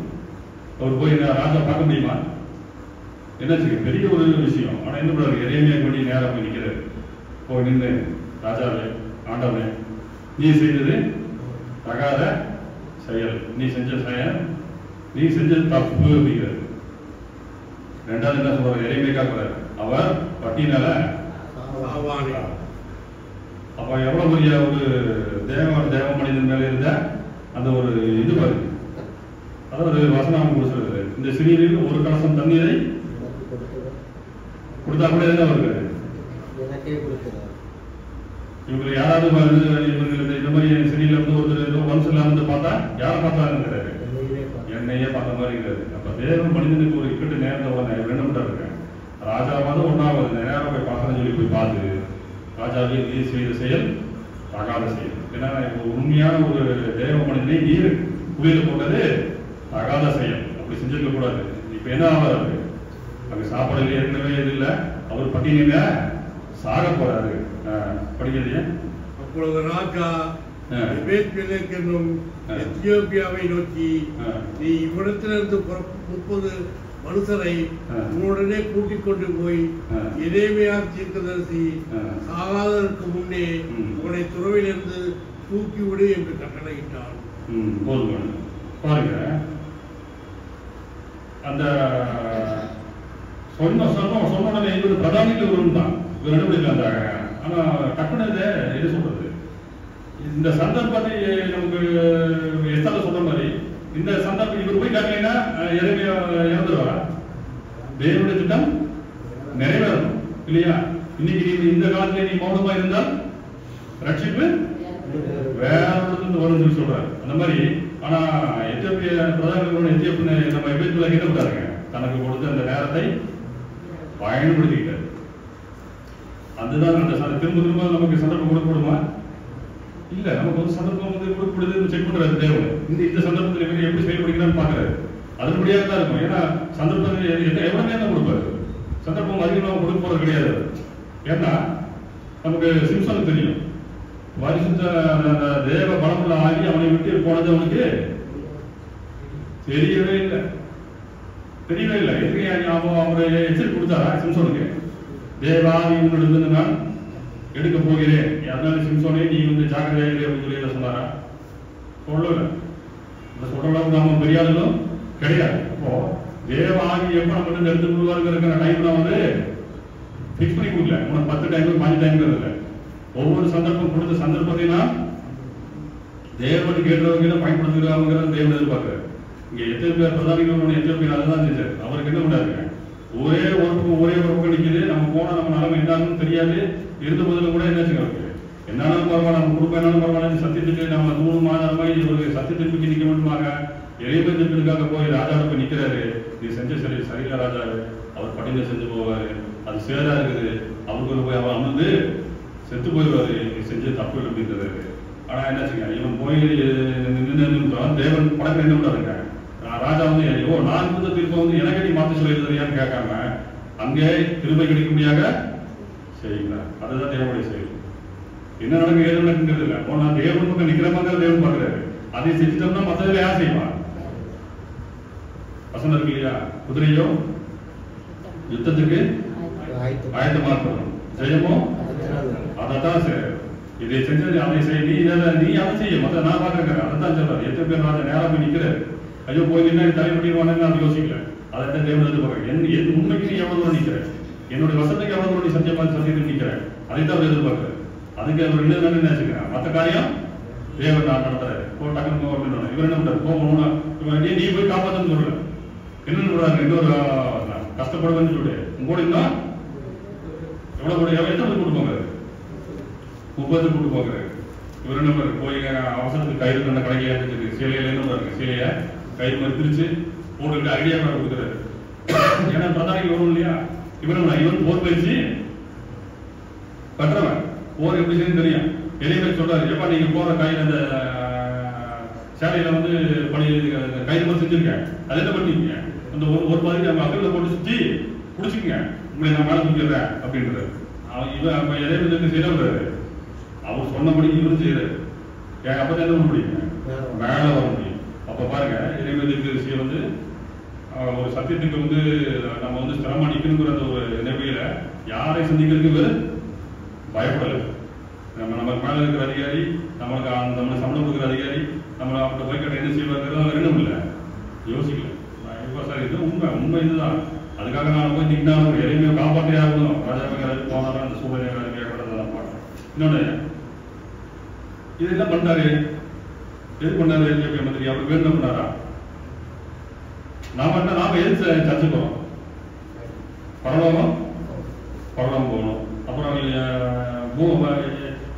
அவர் போய் ராஜா பார்க்க முடியுமா? என்னாச்சு? பெரிய ஒரு விஷயம். ஆனா என்ன பண்றாரு? எரேமியா பண்ணி நேரம் போய் நிற்கிறாரு. போய் நின்று, ராஜாவே ஆண்டவனே நீ செய்தது தகாத செயல், நீ செஞ்ச செயல், நீ செஞ்சது தப்பு அப்படிங்கிறாரு. ரெண்டாவது என்ன சொல்றாரு? எரேமியா காக்குறாரு, அவர் பட்டினால சாவானே. அப்ப எவ்வளவு பெரிய ஒரு தேவ மனிதன் மேல இருந்த அந்த ஒரு இது பாருங்க. அதாவது வசனம் கொடுத்துருது, இந்த சிறியரில் ஒரு கலசம் தண்ணீரை கொடுத்தா கூட என்ன வருது? இவங்களுக்கு யாராவது இவங்களுக்கு இந்த மாதிரி சிறியில இருந்து ஒருத்தர் வம்சம்ல வந்து பார்த்தா யாரை பார்த்தாருங்கிறாரு? என்னையே பார்த்த மாதிரி இருக்கிறது. அப்ப தேவ மனிதனுக்கு ஒரு இக்கட்டு நேர்ந்த உடனே என்ன பண்றாரு? ராஜாவாவது ஒன்றாவது நேரம் போய் பார்க்கணும்னு சொல்லி போய் பார்த்து, ராஜாவே நீ செய்த செயல் தகாத செயல். ஏன்னா உண்மையான ஒரு தேவ மனிதனை நீர் குளியில போட்டது தகாத செயல். அப்படி செஞ்சிருக்க கூடாது. இப்ப என்ன ஆகாது? அங்க சாப்பாடு ஏற்கனவே இது இல்லை, அவர் பட்டியல சாக போறாரு. படிக்கிறது. அப்பொழுது ராஜா எத்தியோப்பியாவை நோக்கி, நீ இவ்விடத்திலிருந்து 30 மனுஷரை உன்னுடனே கூட்டிக் கொண்டு போய் எரேமியா தீர்க்கதரிசி சாகாததற்கு முன்னே உன்னை துறவிலிருந்து தூக்கிவிடு என்று கட்டளையிட்டான். பாருங்க, அந்த சொன்ன என்பது பிரதானிகள் ஒரு தான் அந்த. ஆனா டக்குனு இது சொல்றது, இந்த சந்தர்ப்பத்தை நமக்கு எஸ்தால சொல்ற மாதிரி இந்த சந்தர்ப்பம் இவர் போய் காட்டலைன்னா எரேமியா இறந்துருவாரா? தேவனுடைய திட்டம் நிறைவேறணும் இல்லையா? இன்னைக்கு நீ இந்த காலத்துல நீ மௌனமா இருந்தால் ரட்சிப்பு வேற வரும்னு சொல்றாரு. அந்த மாதிரி ஆனா எத்தியோப்பிய பிரதான எத்தியோப்பிய நம்ம எபேத்துல என்ன பண்றாருங்க? தனக்கு கொடுத்த அந்த நேரத்தை பயன்படுத்திக்கிட்டாரு. அதுதான் அந்த திரும்ப நமக்கு சந்தர்ப்பம் கொடுக்கப்படுமா? இல்ல, நமக்கு வந்து சந்தர்ப்பம் வந்து கொடுக்கப்படுது செக் பண்றாரு தேவன். இந்த சந்தர்ப்பத்தில் இவங்க எப்படி செயல்படுகிறான்னு பாக்குறாரு. அதன்படியாக தான் இருக்கும். ஏன்னா சந்தர்ப்பம் எவ்வளவு நேரம் கொடுப்பாரு? சந்தர்ப்பம் அதிகமாக கொடுக்க போறது கிடையாது. ஏன்னா நமக்கு சிம்சனுக்கு தெரியும், வருஷத்த அந்த தேவ பலமுள்ள ஆகி அவனை விட்டு போனது அவனுக்கு தெரியவே இல்லை. அவரை எச்சரிக்கை கொடுத்தாரா சிம்சோனுக்கு? தேவாதி உன்னிடமிருந்து நான் எடுக்க போகிறேன், அதனால சிம்சோனே நீ வந்து ஜாக்கிரதையாக அப்படின்னு சொல்லி சொன்னாரா? சொல்லல. இந்த சொல்ற அளவுக்கு நாம பெரியாளும் கிடையாது. அப்போ தேவ ஆவி எப்ப நம்ம எடுத்து கொடுவாருங்கிற டைம் நான் வந்து பிக்ஸ் பண்ணி கொடுக்கல. உனக்கு 10 டைம் 5 டைம் இல்லை. ஒவ்வொரு சந்தர்ப்பம் கொடுத்த சந்தர்ப்பத்தைனா தேவனுக்கு கேட்டவங்க பயன்படுத்துகிறாங்கிறத தேவன் எதிர்பார்க்கிறார். இங்க எத்தனை பேர் பிரதானிகள் எத்தனை பேர் அதுதான் செஞ்சார். அவருக்கு என்ன பண்ணாருங்க, ஒரே ஒரு பக்கம் நிற்குது. நம்ம போனா நம்ம நிலைமை என்னன்னு தெரியாது. இருந்த போதில கூட என்னாச்சுங்க, அவருக்கு என்னாலும் பரவாயில்ல, நம்ம குடும்பம் என்னாலும் பரவாயில்ல, சத்தியத்துக்கு நம்ம தூணுமான மாதிரி இவருக்கு சத்தியத்திற்கு நிற்க வேண்டுமாக இறைவனுக்காக போய் ராஜாவை போய் நிற்கிறாரு. நீ செஞ்ச சரியில்லை ராஜா, அவர் படிங்க செஞ்சு போவாரு, அது சேரா இருக்குது, அவருக்கு போய் அவன் அமர்ந்து செத்து போயிடுவாரு, நீ செஞ்ச தப்பு அப்படின்றது. ஆனா என்னாச்சுங்க, இவன் போய் நின்று தேவன் படக்க என்ன பண்ணாருங்க, ராஜா வந்து ஐயோ நான் இருந்த திருப்ப வந்து எனக்கு நீ மாற்றி சொல்லிடுறியான்னு கேட்காம அங்கே திரும்ப கிடைக்கும்படியாக செய்கிறார். அதுதான் தேவனுடைய செயல். என்ன நடக்கு ஏது நடக்குங்கிறது இல்லை. நான் தேவன் பக்கம் நிக்கிற மாதிரி தேவன் பார்க்கிறாரு. அதை செஞ்சுட்டோம்னா மற்றதுல யார் செய்வான்? வசனம் இருக்கு இல்லையா, குதிரையோ யுத்தத்துக்கு ஆயத்தமா இருக்கணும், ஜெயமோ அதான் சரி. இதை செஞ்சது அதை செய்ய, நீ அதை செய்ய, மற்ற நான் பார்க்கிறேன். அதான் சொல்றாரு. எத்தனை பேர் ராஜா நேரம் போய் நிக்கிறாரு, ஐயோ போய் என்ன தலைப்பட்டிடுவானு நான் யோசிக்கல. அதை தேவன் எதிர்பார்க்கிறேன். என் உண்மைக்கு நீ எவ்வளவு தூரம் நிற்கிறேன், என்னுடைய வசத்துக்கு எவ்வளவு தூரம் நீ சத்தியத்தில் நிற்கிறேன், அதைத்தான் அவர் எதிர்பார்க்கிறார். அதுக்கு அவர் என்ன நினைச்சுக்கிறேன், மற்ற காரியம் தேவன் நான் நடத்துறாரு. டக்குன்னு இவர் என்ன பண்றாரு, போகணும் நீ போய் காப்பாற்றுன்னு சொல்லல. என்ன சொல்றாரு, இன்னொரு கஷ்டப்படுவேன்னு சொல்லு உங்களோட இன்னும் எவ்வளவு கூட எத்தனை கூட்டு போங்க, 30 கூட்டு போகிறாரு. இவர் என்ன பண்றாரு, போய் அவசரத்துக்கு கயிறு கண்ட கடைக்கு ஏற்றிருக்கு. சீலையில என்ன பண்றாரு, சீலைய கயிறு மாதிரி பிரிச்சு போட்டுக்கிட்டு ஐடியா கொடுக்குறாரு. ஏன்னா பிரதானிக்கு வரும் இல்லையா, இவன் போர் பயிற்சி கட்டுறவன், போர் எப்படி செய்யணும் தெரியும். எளிமையை சொல்றாரு, எப்ப நீங்க போற கயிறு அந்த சேலையில வந்து பணி கயிறு மாதிரி செஞ்சிருக்கேன், அது என்ன பண்ணிருக்கீங்க, அந்த ஒரு மாதிரி அவங்க அக்கறையில போட்டு சுற்றி குடிச்சுக்கங்க, உங்களை நான் மேல தூக்கிடுறேன் அப்படின்றாரு. இவன் இறைவனுக்கு செய்யறாரு, அவர் சொன்னபடி இவரும் செய்யறாரு. அப்பதான் என்ன பண்ண முடியும், மேல வர முடியும். அப்ப பாருங்க, இறைவனுக்கு விஷயம் வந்து ஒரு சத்தியத்துக்கு வந்து நம்ம வந்து சிரமம் நிற்கணுங்கிற அந்த ஒரு நிலைமையில யாரை சந்திக்கிறதுக்கு பயப்படலை. நம்ம மேல இருக்கிற அதிகாரி, நம்மளுக்கு சம்பளம் கொடுக்குற அதிகாரி, நம்மளை அவங்க போய் கட்ட என்ன செய்வாங்கிறது அவங்க ரெண்டும் இல்லை, யோசிக்கல. சார் இது உண்மை இதுதான். அதுக்காக நான் போய் நின்னாலும் எதையுமே காப்பாற்றே ஆகணும், ராஜாவை போனாலும் அந்த சூழ்நிலை கேட்கறதான் பார்க்கணும். இன்னொன்னு இது என்ன பண்ணாரு, எது பண்ணாரு எத்தியோப்பியா மந்திரி, அவர் வேணும் பண்ணாரா? நாம எது சர்ச்சை போறோம், பரலோகம் போகணும். அப்புறம்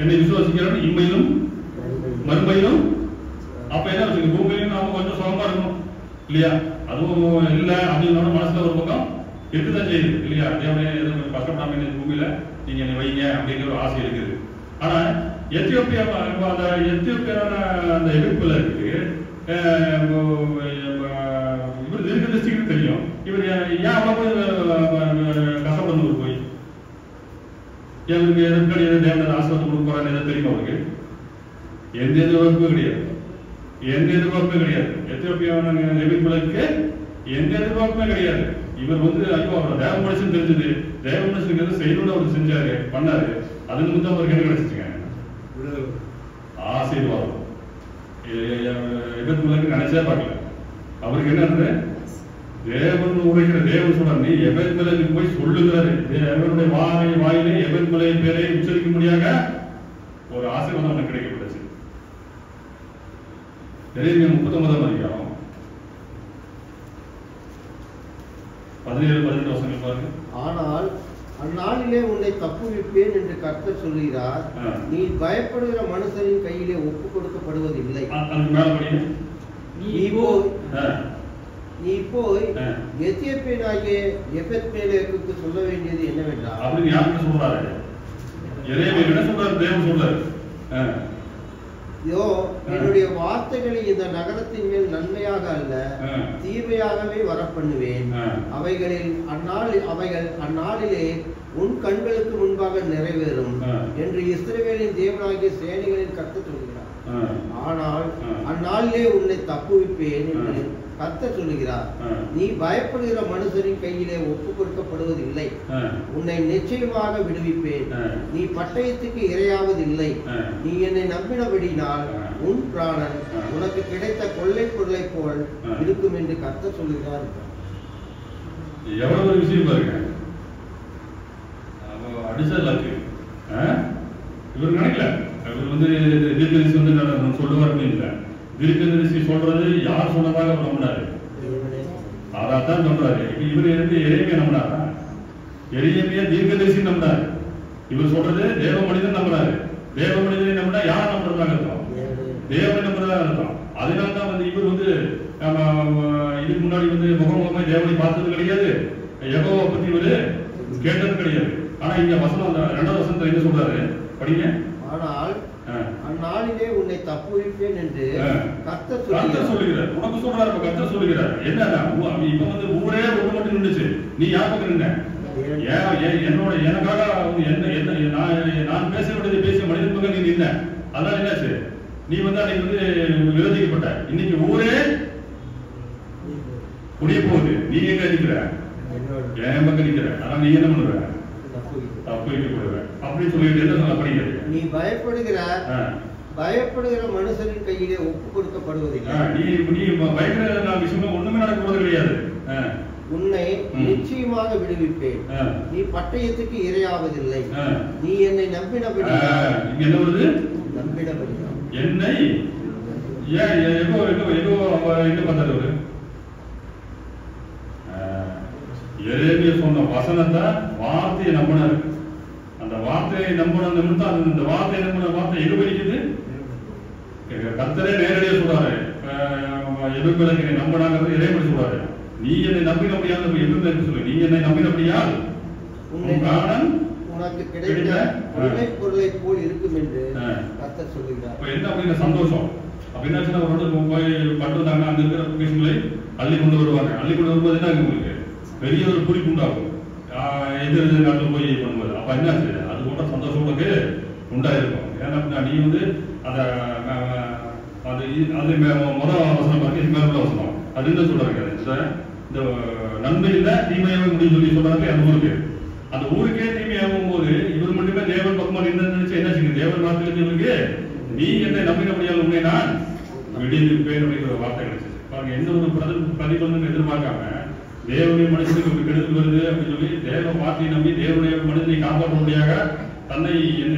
என்னை விசுவாசிக்கிறான்னு இம்மையிலும் மறுமையிலும். அப்ப என்ன வச்சுக்க, பூமியிலும் நாம கொஞ்சம் சுகமா இருக்கணும் இல்லையா? அதுவும் இல்லை அப்படின்னா மனசுல ஒரு பக்கம் இருக்குதான் செய்யுது இல்லையா? தேவையான எதுவும் கஷ்டப்படாம பூமியில நீங்க என்னை வைங்க அப்படிங்கிற ஒரு ஆசை இருக்குது. ஆனா எத்தியோப்பியான அந்த எதிர்ப்புல இருக்கு, இவர் தீர்க்கதரிசிக்கு தெரியும், இவர் ஏன் அவ்வளவு கஷ்டப்படணும் போய் இவருக்கு எதிர்கடி தேவனை ஆசிரியத்தை கொடுக்க போறான்னு எதாவது தெரியுமா? அவருக்கு எந்த எதிர்பார்ப்பும் கிடையாது. எத்தியோப்பியாவான எதிர்ப்புகளுக்கு எந்த எதிர்பார்ப்புமே கிடையாது. இவர் வந்து ஐயோ அவரோட தேவ மனுஷன் தெரிஞ்சது, தேவ மனுஷனுக்கு எது செய்யணும்னு அவர் செஞ்சாரு, பண்ணாரு. அது நிமித்தம் அவருக்கு என்ன கிடைச்சிச்சுங்க, ஆசீர்வாதம். எதிர்ப்புகளுக்கு நினைச்சே பார்க்கல. அவருக்கு என்ன, தேவன் உரைக்கிற தேவன் சொல்றாரு, நீ எபேத்மேலுக்கு போய் சொல்லுகிறாரு. தேவனுடைய வாயிலே எபேத்மேலை பேரை உச்சரிக்கும்படியாக ஒரு ஆசீர்வாதம் அவனுக்கு கிடைக்கப்பட்டுச்சு. எரேமியா 39ஆம் அதிகாரம் 17-18 வசனங்கள் பாருங்க. ஆனால் அந்நாளிலே உன்னை தப்புவிப்பேன் என்று கர்த்தர் சொல்கிறார், நீ பயப்படுகிற மனுஷரின் கையிலே ஒப்பு கொடுக்கப்படுவதில்லை. நீ போய் எத்தியோப்பியனாகிய எபெத்மேலேக்குக்கு சொல்ல வேண்டியது என்னவென்றால், அப்படின்னு யாருக்கு சொல்றாரு? எரேமியா என்ன சொல்றாரு? தேவன் சொல்றாரு, என்னுடைய வார்த்தைகளை இந்த நகரத்தின் மேல் நன்மையாக அல்ல தீமையாகவே வரப்பண்ணுவேன். அவைகள் அந்நாளிலே உன் கண்களுக்கு முன்பாக நிறைவேறும் என்று இஸ்ரவேலின் தேவனாகிய சேனைகளின் கர்த்தர் சொல்கிறார். ஆனால் அந்நாளிலே உன்னை தப்புவிப்பேன் என்று கர்த்தர் சொல்லுகிறார். நீ பயப்படுகிற மனுஷரின் கையிலே ஒப்பு கொடுக்கப்படுவதில்லை. உன்னை நிச்சயமாக விடுவிப்பேன். நீ பட்டயத்துக்கு இரையாவதில்லை. நீ என்னை நம்பினபடினால் உன் பிராணன் உனக்கு கிடைத்த கொள்ளை பொருளை போல் இருக்கும் என்று கர்த்தர் சொல்லுகிறார். எவ்வளவு ஒரு விஷயம் பாருங்க. அடிச்ச லக்கு. இவர் நினைக்கல, இவர் வந்து தீர்க்கதரிசி வந்து சொல்லுவாருன்னு இல்லை. தீர்க்கதரிசி சொல்றது யார் சொன்னதாக அவர் நம்பினாரு, அதான் சொல்றாரு. இவர் எரேமியா நம்பினாரா? எரேமியா தீர்க்கதரிசி நம்பினாரு. இவர் சொல்றது தேவ மனிதன் நம்பினாரு. தேவ மனிதனை நம்பினா யார் நம்புறதாக இருக்கும்? தேவனை நம்புறதாக இருக்கும். அதனால்தான் வந்து இவர் வந்து இதுக்கு முன்னாடி வந்து முகமுகமா தேவனை பார்த்தது கிடையாது, யெகோவா பத்தி இவரு கேட்டது கிடையாது. ஆனா இங்க வசனம் 2வது வசனத்துல என்ன சொல்றாரு படிங்க. ஆனால் அந்நாளிலே உன்னை தப்புவிப்பேன் என்று கர்த்தர் சொல்லுகிறார். உனக்கு சொல்றாரு, கர்த்தர் சொல்லுகிறார். என்னன்னா இப்ப வந்து ஊரே ஒண்ணு மட்டும் நின்றுச்சு, நீ யார் பக்கம் நின்ன? என்னோட எனக்காக நான் பேச வேண்டியது பேசிய மனிதன் பக்கம் நீ நின்ன. அதனால என்னாச்சு, நீ வந்து அன்னைக்கு வந்து விரோதிக்கப்பட்ட. இன்னைக்கு ஊரே முடிய போகுது, நீ எங்க நிக்கிற? என் பக்கம் நிக்கிற. ஆனா நீ என்ன பண்ணுவ? தப்பு வைக்கப்படுவ அப்படின்னு சொல்லிட்டு என்ன சொல்ல படிக்கிறது? நீ பயப்படுகிற மனுஷரின் கையிலே ஒப்பு கொடுக்கப்படுவதில்லை. நீ பயப்படுகிற விஷயமா ஒண்ணுமே நடக்க போறது கிடையாது. உன்னை நிச்சயமாக விடுவிப்பேன். நீ பட்டயத்துக்கு இரையாவதில்லை. நீ என்னை நம்பினபடி என்ன வருது? நம்பினபடி என்னை எங்க பார்த்தாரு? எரேமியா சொன்ன வசனத்தை வார்த்தையை நம்பினாரு. அந்த வார்த்தையை நம்பின நிமித்தம் அந்த வார்த்தையை நம்பின வார்த்தை எங்க படிக்குது? கர்த்தரே நேரடியாக சொல்றாரு. எதிர்ப்பிலக்கு நம்பினாங்கிறது எரேமியா சொல்றாரு. நீ என்னை நம்பினபடியால் எப்படி சொல்லு, நீ என்னை நம்பினபடியால் உனக்கு கிடைத்த பொருளை போல் இருக்கும் என்று கர்த்தர் சொல்லுகிறார். என்ன அப்படிங்கிற சந்தோஷம் அப்படின்னா போய் பட்டு வந்தாங்கன்னா அங்க இருக்கிற பொக்கிஷங்களை அள்ளி கொண்டு வருவாங்க. அள்ளி கொண்டு வரும்போது என்ன உங்களுக்கு பெரிய ஒரு குறிப்பு உண்டாகும். எதிர் நாட்டில் போய் பண்ணுவது. அப்ப என்ன அது போன்ற சந்தோஷம் உங்களுக்கு உண்டாயிருக்கும். ஏன்னா நீ வந்து அதை முதல் அவசரம் பார்க்க மேல அவசரம் அது என்ன சொல்றாங்க, இந்த நன்மை இல்ல தீமையாக முடியும் சொல்லி சொல்றாங்க. அந்த ஊருக்கு அந்த ஊருக்கே தீமையாகும் போது இவர் மட்டுமே தேவன் பக்கமா நினைச்சு என்ன செய்யுங்க, தேவன் வார்த்தையில இவருக்கு நீ என்னை நம்பினபடியால் உண்மை நான் விடுவிப்பேன் அப்படிங்கிற ஒரு வார்த்தை கிடைச்சிச்சு பாருங்க. எந்த ஒரு பிரதிபலனும் எதிர்பார்க்காம தேவனுடைய மனுஷனுக்கு ஒரு கெடுதல் வருது அப்படின்னு சொல்லி தேவ வார்த்தையை நம்பி தேவனுடைய மனிதனை காப்பாற்றும்படியாக தன்னை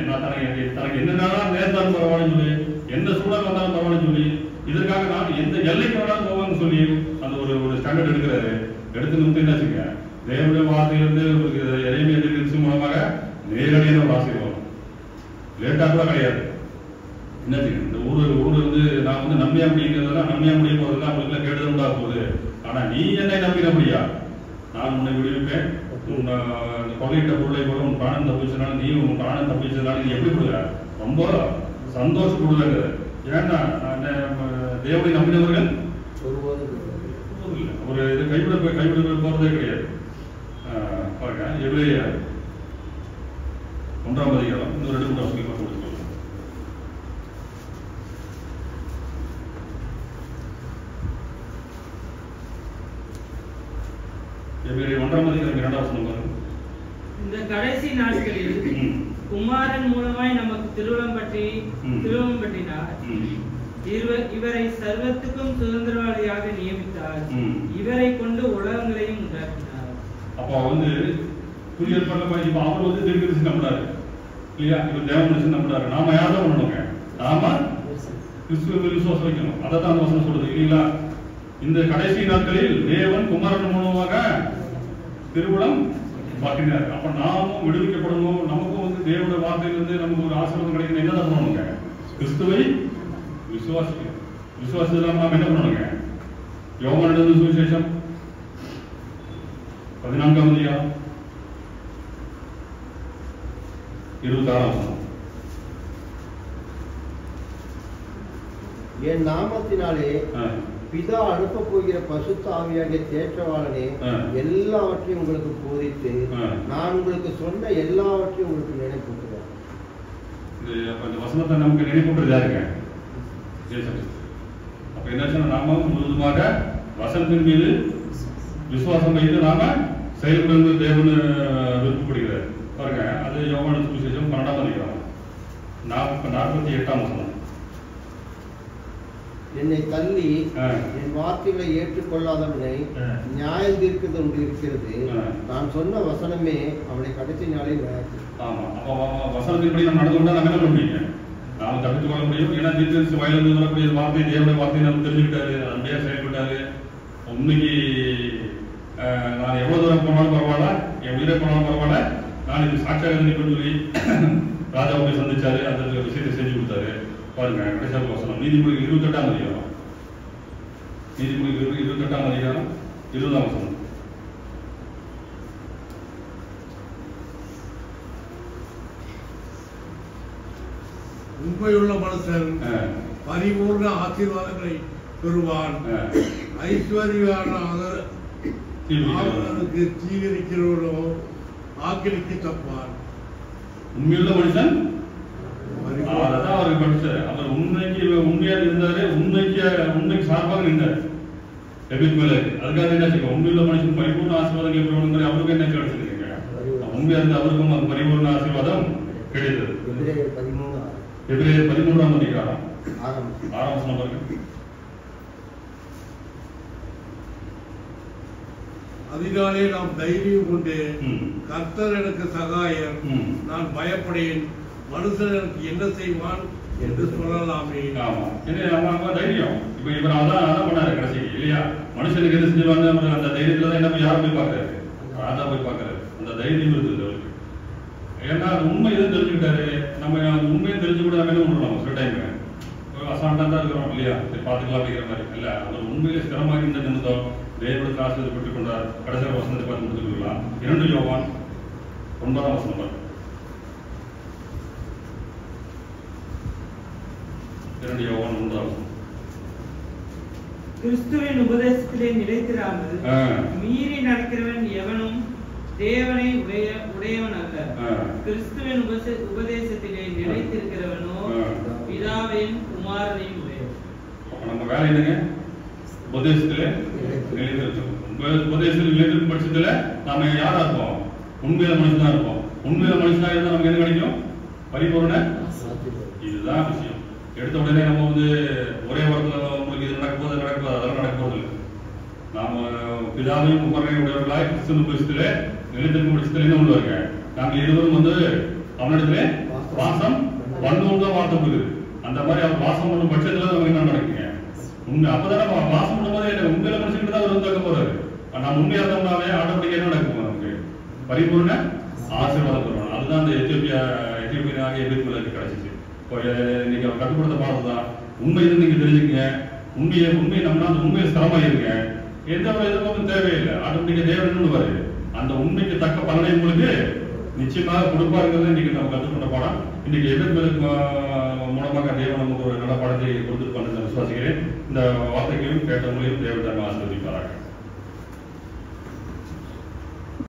தனக்கு என்னென்னாலும் நேர்ந்தாலும் பரவாயில்லைன்னு சொல்லி எந்த சூழல் வந்தாலும் பரவாயில்லைன்னு சொல்லி இதற்காக நான் எந்த எல்லைக்கு வேணாலும் போவான்னு சொல்லி அந்த ஒரு ஸ்டாண்டர்ட் எடுக்கிறாரு. எடுத்து நிறுத்தி என்னாச்சுங்க, தேவனுடைய வார்த்தையிலிருந்து எரேமியா தீர்க்கதரிசி மூலமாக நேரடியான ஒரு ஆசீர்வாதம். லேட்டா கூட கிடையாது. என்னாச்சுங்க, இந்த ஊரு வந்து நான் வந்து நம்பியா முடியுங்கிறதெல்லாம் நம்பியா முடிய போறதுலாம் அவங்களுக்கு கெடுதல் உண்டாக போகுது. ஆனா நீ என்னை நம்பினபடியா நான் உன்னை விடுவிப்பேன். கொள்ளையிட்ட பொருளை போல உன் பிராணம் தப்பிச்சதுனால நீ உன் பிராணம் தப்பிச்சதுனால நீ எப்படி கொடுக்குற? ரொம்ப சந்தோஷப்படுறாங்க. ஏன்னா தேவனை நம்பினவர்கள் ஒரு இது கைவிட போறதே கிடையாது. பாருங்க எபிரேயர் 1ஆம் அதிகாரம் இன்னொரு 2 வருஷம் கொடுத்துருக்கோம். எபிரேயர் 1ஆம் அதிகாரம் 2ஆம் வசனம் பாருங்க. இந்த கடைசி நாட்களில் குமாரன் மூலமாய் நமக்கு திருவுளம் பற்றினார். இவரை சர்வத்துக்கும் சுதந்திரவாளியாக நியமித்தார். இவரை கொண்டு உலகங்களையும் உண்டாக்கினார். அப்ப வந்து புதிய ஏற்பாட்டுல இப்ப அவர் வந்து தீர்க்கதரிசி நம்பினாரு இல்லையா? இவர் தேவ மனுஷன் நம்பினாரு. நாம யாரும் பண்ணணுங்க, நாம கிறிஸ்துவ விசுவாசம் வைக்கணும். அதான் அந்த வசனம் சொல்றது இல்லைங்களா? இந்த கடைசி நாட்களில் தேவன் குமாரன் மூலமாக திருவுளம் பற்றினார். அப்ப நாமும் விடுவிக்கப்படணும். நமக்கும் வந்து தேவனுடைய வார்த்தையிலிருந்து நமக்கு ஒரு ஆசீர்வாதம் கிடைக்கணும். என்னதான் பண்ணணுங்க? கிறிஸ்துவை விசுவாசிக்கணும். விசுவாசம் இல்லாம நாம என்ன பண்ணணுங்க? யோவான் எழுதின சுவிசேஷம் 14ஆம் அதிகாரம் 26ஆம் வசனம். என் நாமத்தினாலே பிதா அனுப்ப போகிற பசுத்த ஆவியாகிய தேற்றவாளனே எல்லாவற்றையும் உங்களுக்கு போதித்து நான் உங்களுக்கு சொன்ன எல்லாவற்றையும் உங்களுக்கு நினைப்பூட்டுவேன். இந்த வசனத்தை நமக்கு நினைப்பூட்டுறது யாருங்க? அப்ப என்ன நாம முழுவதுமாக வசனத்தின் மீது விசுவாசம் வைத்து நாம செயல்படுவது தேவன் விருப்பப்படுகிறார். பாருங்க அது யோவான் சுவிசேஷம் 12ஆம் அதிகாரம் 48ஆம் வசனம். என்னை தள்ளி என் வார்த்தைகளை ஏற்றுக்கொள்ளாதவனை நியாயம் தீர்க்கிறது ஒன்று இருக்கிறது. நான் சொன்ன வசனமே அவனை கடைசி நாளில் நியாயத்து. ஆமா, அப்போ வசனத்தின்படி நம்ம நடந்து கொண்டா நம்ம என்ன பண்ணுவீங்க? நாம தப்பித்துக் கொள்ள முடியும். ஏன்னா தீர்க்கதரிசி வாயிலிருந்து வரக்கூடிய வார்த்தை தேவனுடைய வார்த்தையை நம்ம தெரிஞ்சுக்கிட்டாரு, அன்பையா செயல்பட்டாரு. உண்மைக்கு நான் எவ்வளவு தூரம் போனாலும் பரவாயில்ல, என் உயிரை போனாலும் பரவாயில்ல, நான் இது சாட்சியாக நிற்பேன்னு சொல்லி ராஜாவை போய் சந்திச்சாரு, அந்த விஷயத்தை செஞ்சு கொடுத்தாரு. பாருங்க கடைசி வசனம் நீதிமொழி 28ஆம் அதிகாரம், நீதிமொழி 28ஆம் அதிகாரம் 20ஆம் வசனம். உண்மையுள்ள மனுஷன் பரிபூர்ண ஆசீர்வாதங்களை பெறுவான். ஐஸ்வர்யான அவனுக்கு தீவிரிக்கிறவனோ ஆக்கிரிக்கு தப்பான். உண்மையுள்ள மனுஷன் அதான் அவருக்கு படிச்சாரு. அவர் உண்மையா இருந்தாரு, உண்மைக்கு சார்பாக நின்றாரு. அதுக்காக என்ன செய்யும்? உண்மையுள்ள மனுஷன் பரிபூர்ண ஆசீர்வாதம் பெறுவாங்க. அவருக்கு என்ன கிடைச்சிருக்கீங்க? உண்மையா இருந்து அவருக்கும் அது பரிபூர்ண ஆசீர்வாதம் கிடைத்தது. எபிரேயர் 13ஆம் அதிகாரம் 6ஆம் வசனம் பாருங்க. அதிகாலே நாம் தைரியம் கொண்டு கர்த்தர் எனக்கு சகாயம், நான் பயப்படேன், மனுஷன் எனக்கு என்ன செய்வான் என்று சொல்லலாமே. ஆமா, நம்ம தைரியம். இப்ப இவர் அதான் பண்ணாரு கடைசிக்கு இல்லையா? மனுஷனுக்கு எது செஞ்சுவாங்க அந்த தைரியத்துலதான் என்ன யாரும் போய் பாக்குறாரு, ராஜா போய் பாக்குறாரு. அந்த தைரியம் இருந்தது அவருக்கு. ஏன்னா அது உண்மை எதுவும் தெரிஞ்சுக்கிட்டாரு. நம்ம உண்மையை தெரிஞ்சு கூட நம்ம என்ன பண்ணுறோம்? சில டைம் அசால்ட்டா தான் இருக்கிறோம் இல்லையா? சரி பார்த்துக்கலாம் அப்படிங்கிற மாதிரி இல்ல. அவர் உண்மையிலே ஸ்திரமாக இருந்த நிமித்தம் தேவனுக்கு ஆசீர்வாதத்தை பெற்றுக் கொண்டார். கடைசி வசனத்தை பார்த்து முடித்துக்கலாம். 2 யோவான் 9ஆம் வசனம். 2 யோவான் 9ஆம் வசனம். கிறிஸ்துவின் உபதேசத்திலே நிலைத்திராமல் மீறி நடக்கிறவன் எவனும் தேவனை உடையவன் அல்ல. கிறிஸ்துவின் உபதேசத்திலே நிலைத்திருக்கிறவனோ பிதாவையும் குமாரனையும் உடையவன். நம்ம வேலை என்னங்க? உபதேசத்திலே நிலைத்திருக்கோம். உபதேசத்தில் நிலைத்திருக்கும் பட்சத்துல நாம யாரா இருப்போம்? உண்மையில மனுஷனா இருப்போம். உண்மையில மனுஷனா இருந்தா நமக்கு என்ன கிடைக்கும்? பரிபூர்ண. இதுதான் விஷயம். எடுத்த உடனே நம்ம ஒரே வாரத்துல உங்களுக்கு இது நடக்கும்போது அதெல்லாம் நடக்க போதில்லை. நாம பிதாவையும் குமாரனையும் உடையவர்களாய் கிறிஸ்துவின் உபதேசத்திலே நிலைத்திருக்கும் பட்சத்தில் என்ன பண்ணுவாங்க? நாங்கள் இருவரும் அவனிடத்துல வாசம் பண்ணுவோம் தான் வார்த்தை கொடுக்குது. அந்த மாதிரி அவர் வாசம் பண்ணும் பட்சத்துல நமக்கு என்ன நடக்குங்க? உண்மை அப்பதானே வாசம் பண்ணும்போது உண்மையில மனுஷன் தான் அவர் கேட்க போறாரு. நம்ம உண்மையா இருந்தோம்னாவே ஆட்டோமேட்டிக்கா என்ன நடக்கும்? நமக்கு பரிபூர்ண ஆசீர்வாதம் பெறணும். அதுதான் அந்த எத்தியோப்பியனாக எபிரேயருக்கு கிடைச்சிச்சு. நீங்க கற்றுக் கொடுத்த பாடம் தான். உண்மை இருந்து நீங்க தெரிஞ்சுக்கங்க. உண்மையை நம்மளால அந்த உண்மையை ஸ்திரமா இருங்க. எந்த ஒரு எதிர்ப்பும் தேவையில்லை. ஆட்டோமேட்டிக்கா தேவன் என்ன பண்ணுவாரு? அந்த உண்மைக்கு தக்க பலனை உங்களுக்கு நிச்சயமாக கொடுப்பாருங்கிறது இன்னைக்கு நம்ம கற்றுக்கொண்ட பாடம். இன்னைக்கு எதிர்ப்பு மூலமாக தேவன் நமக்கு ஒரு நல்ல பாடத்தை கொடுத்துருப்பாங்க விசுவாசிக்கிறேன். இந்த வார்த்தைகளையும் கேட்டவங்களையும் தேவன் ஆசீர்வதிப்பார்கள்.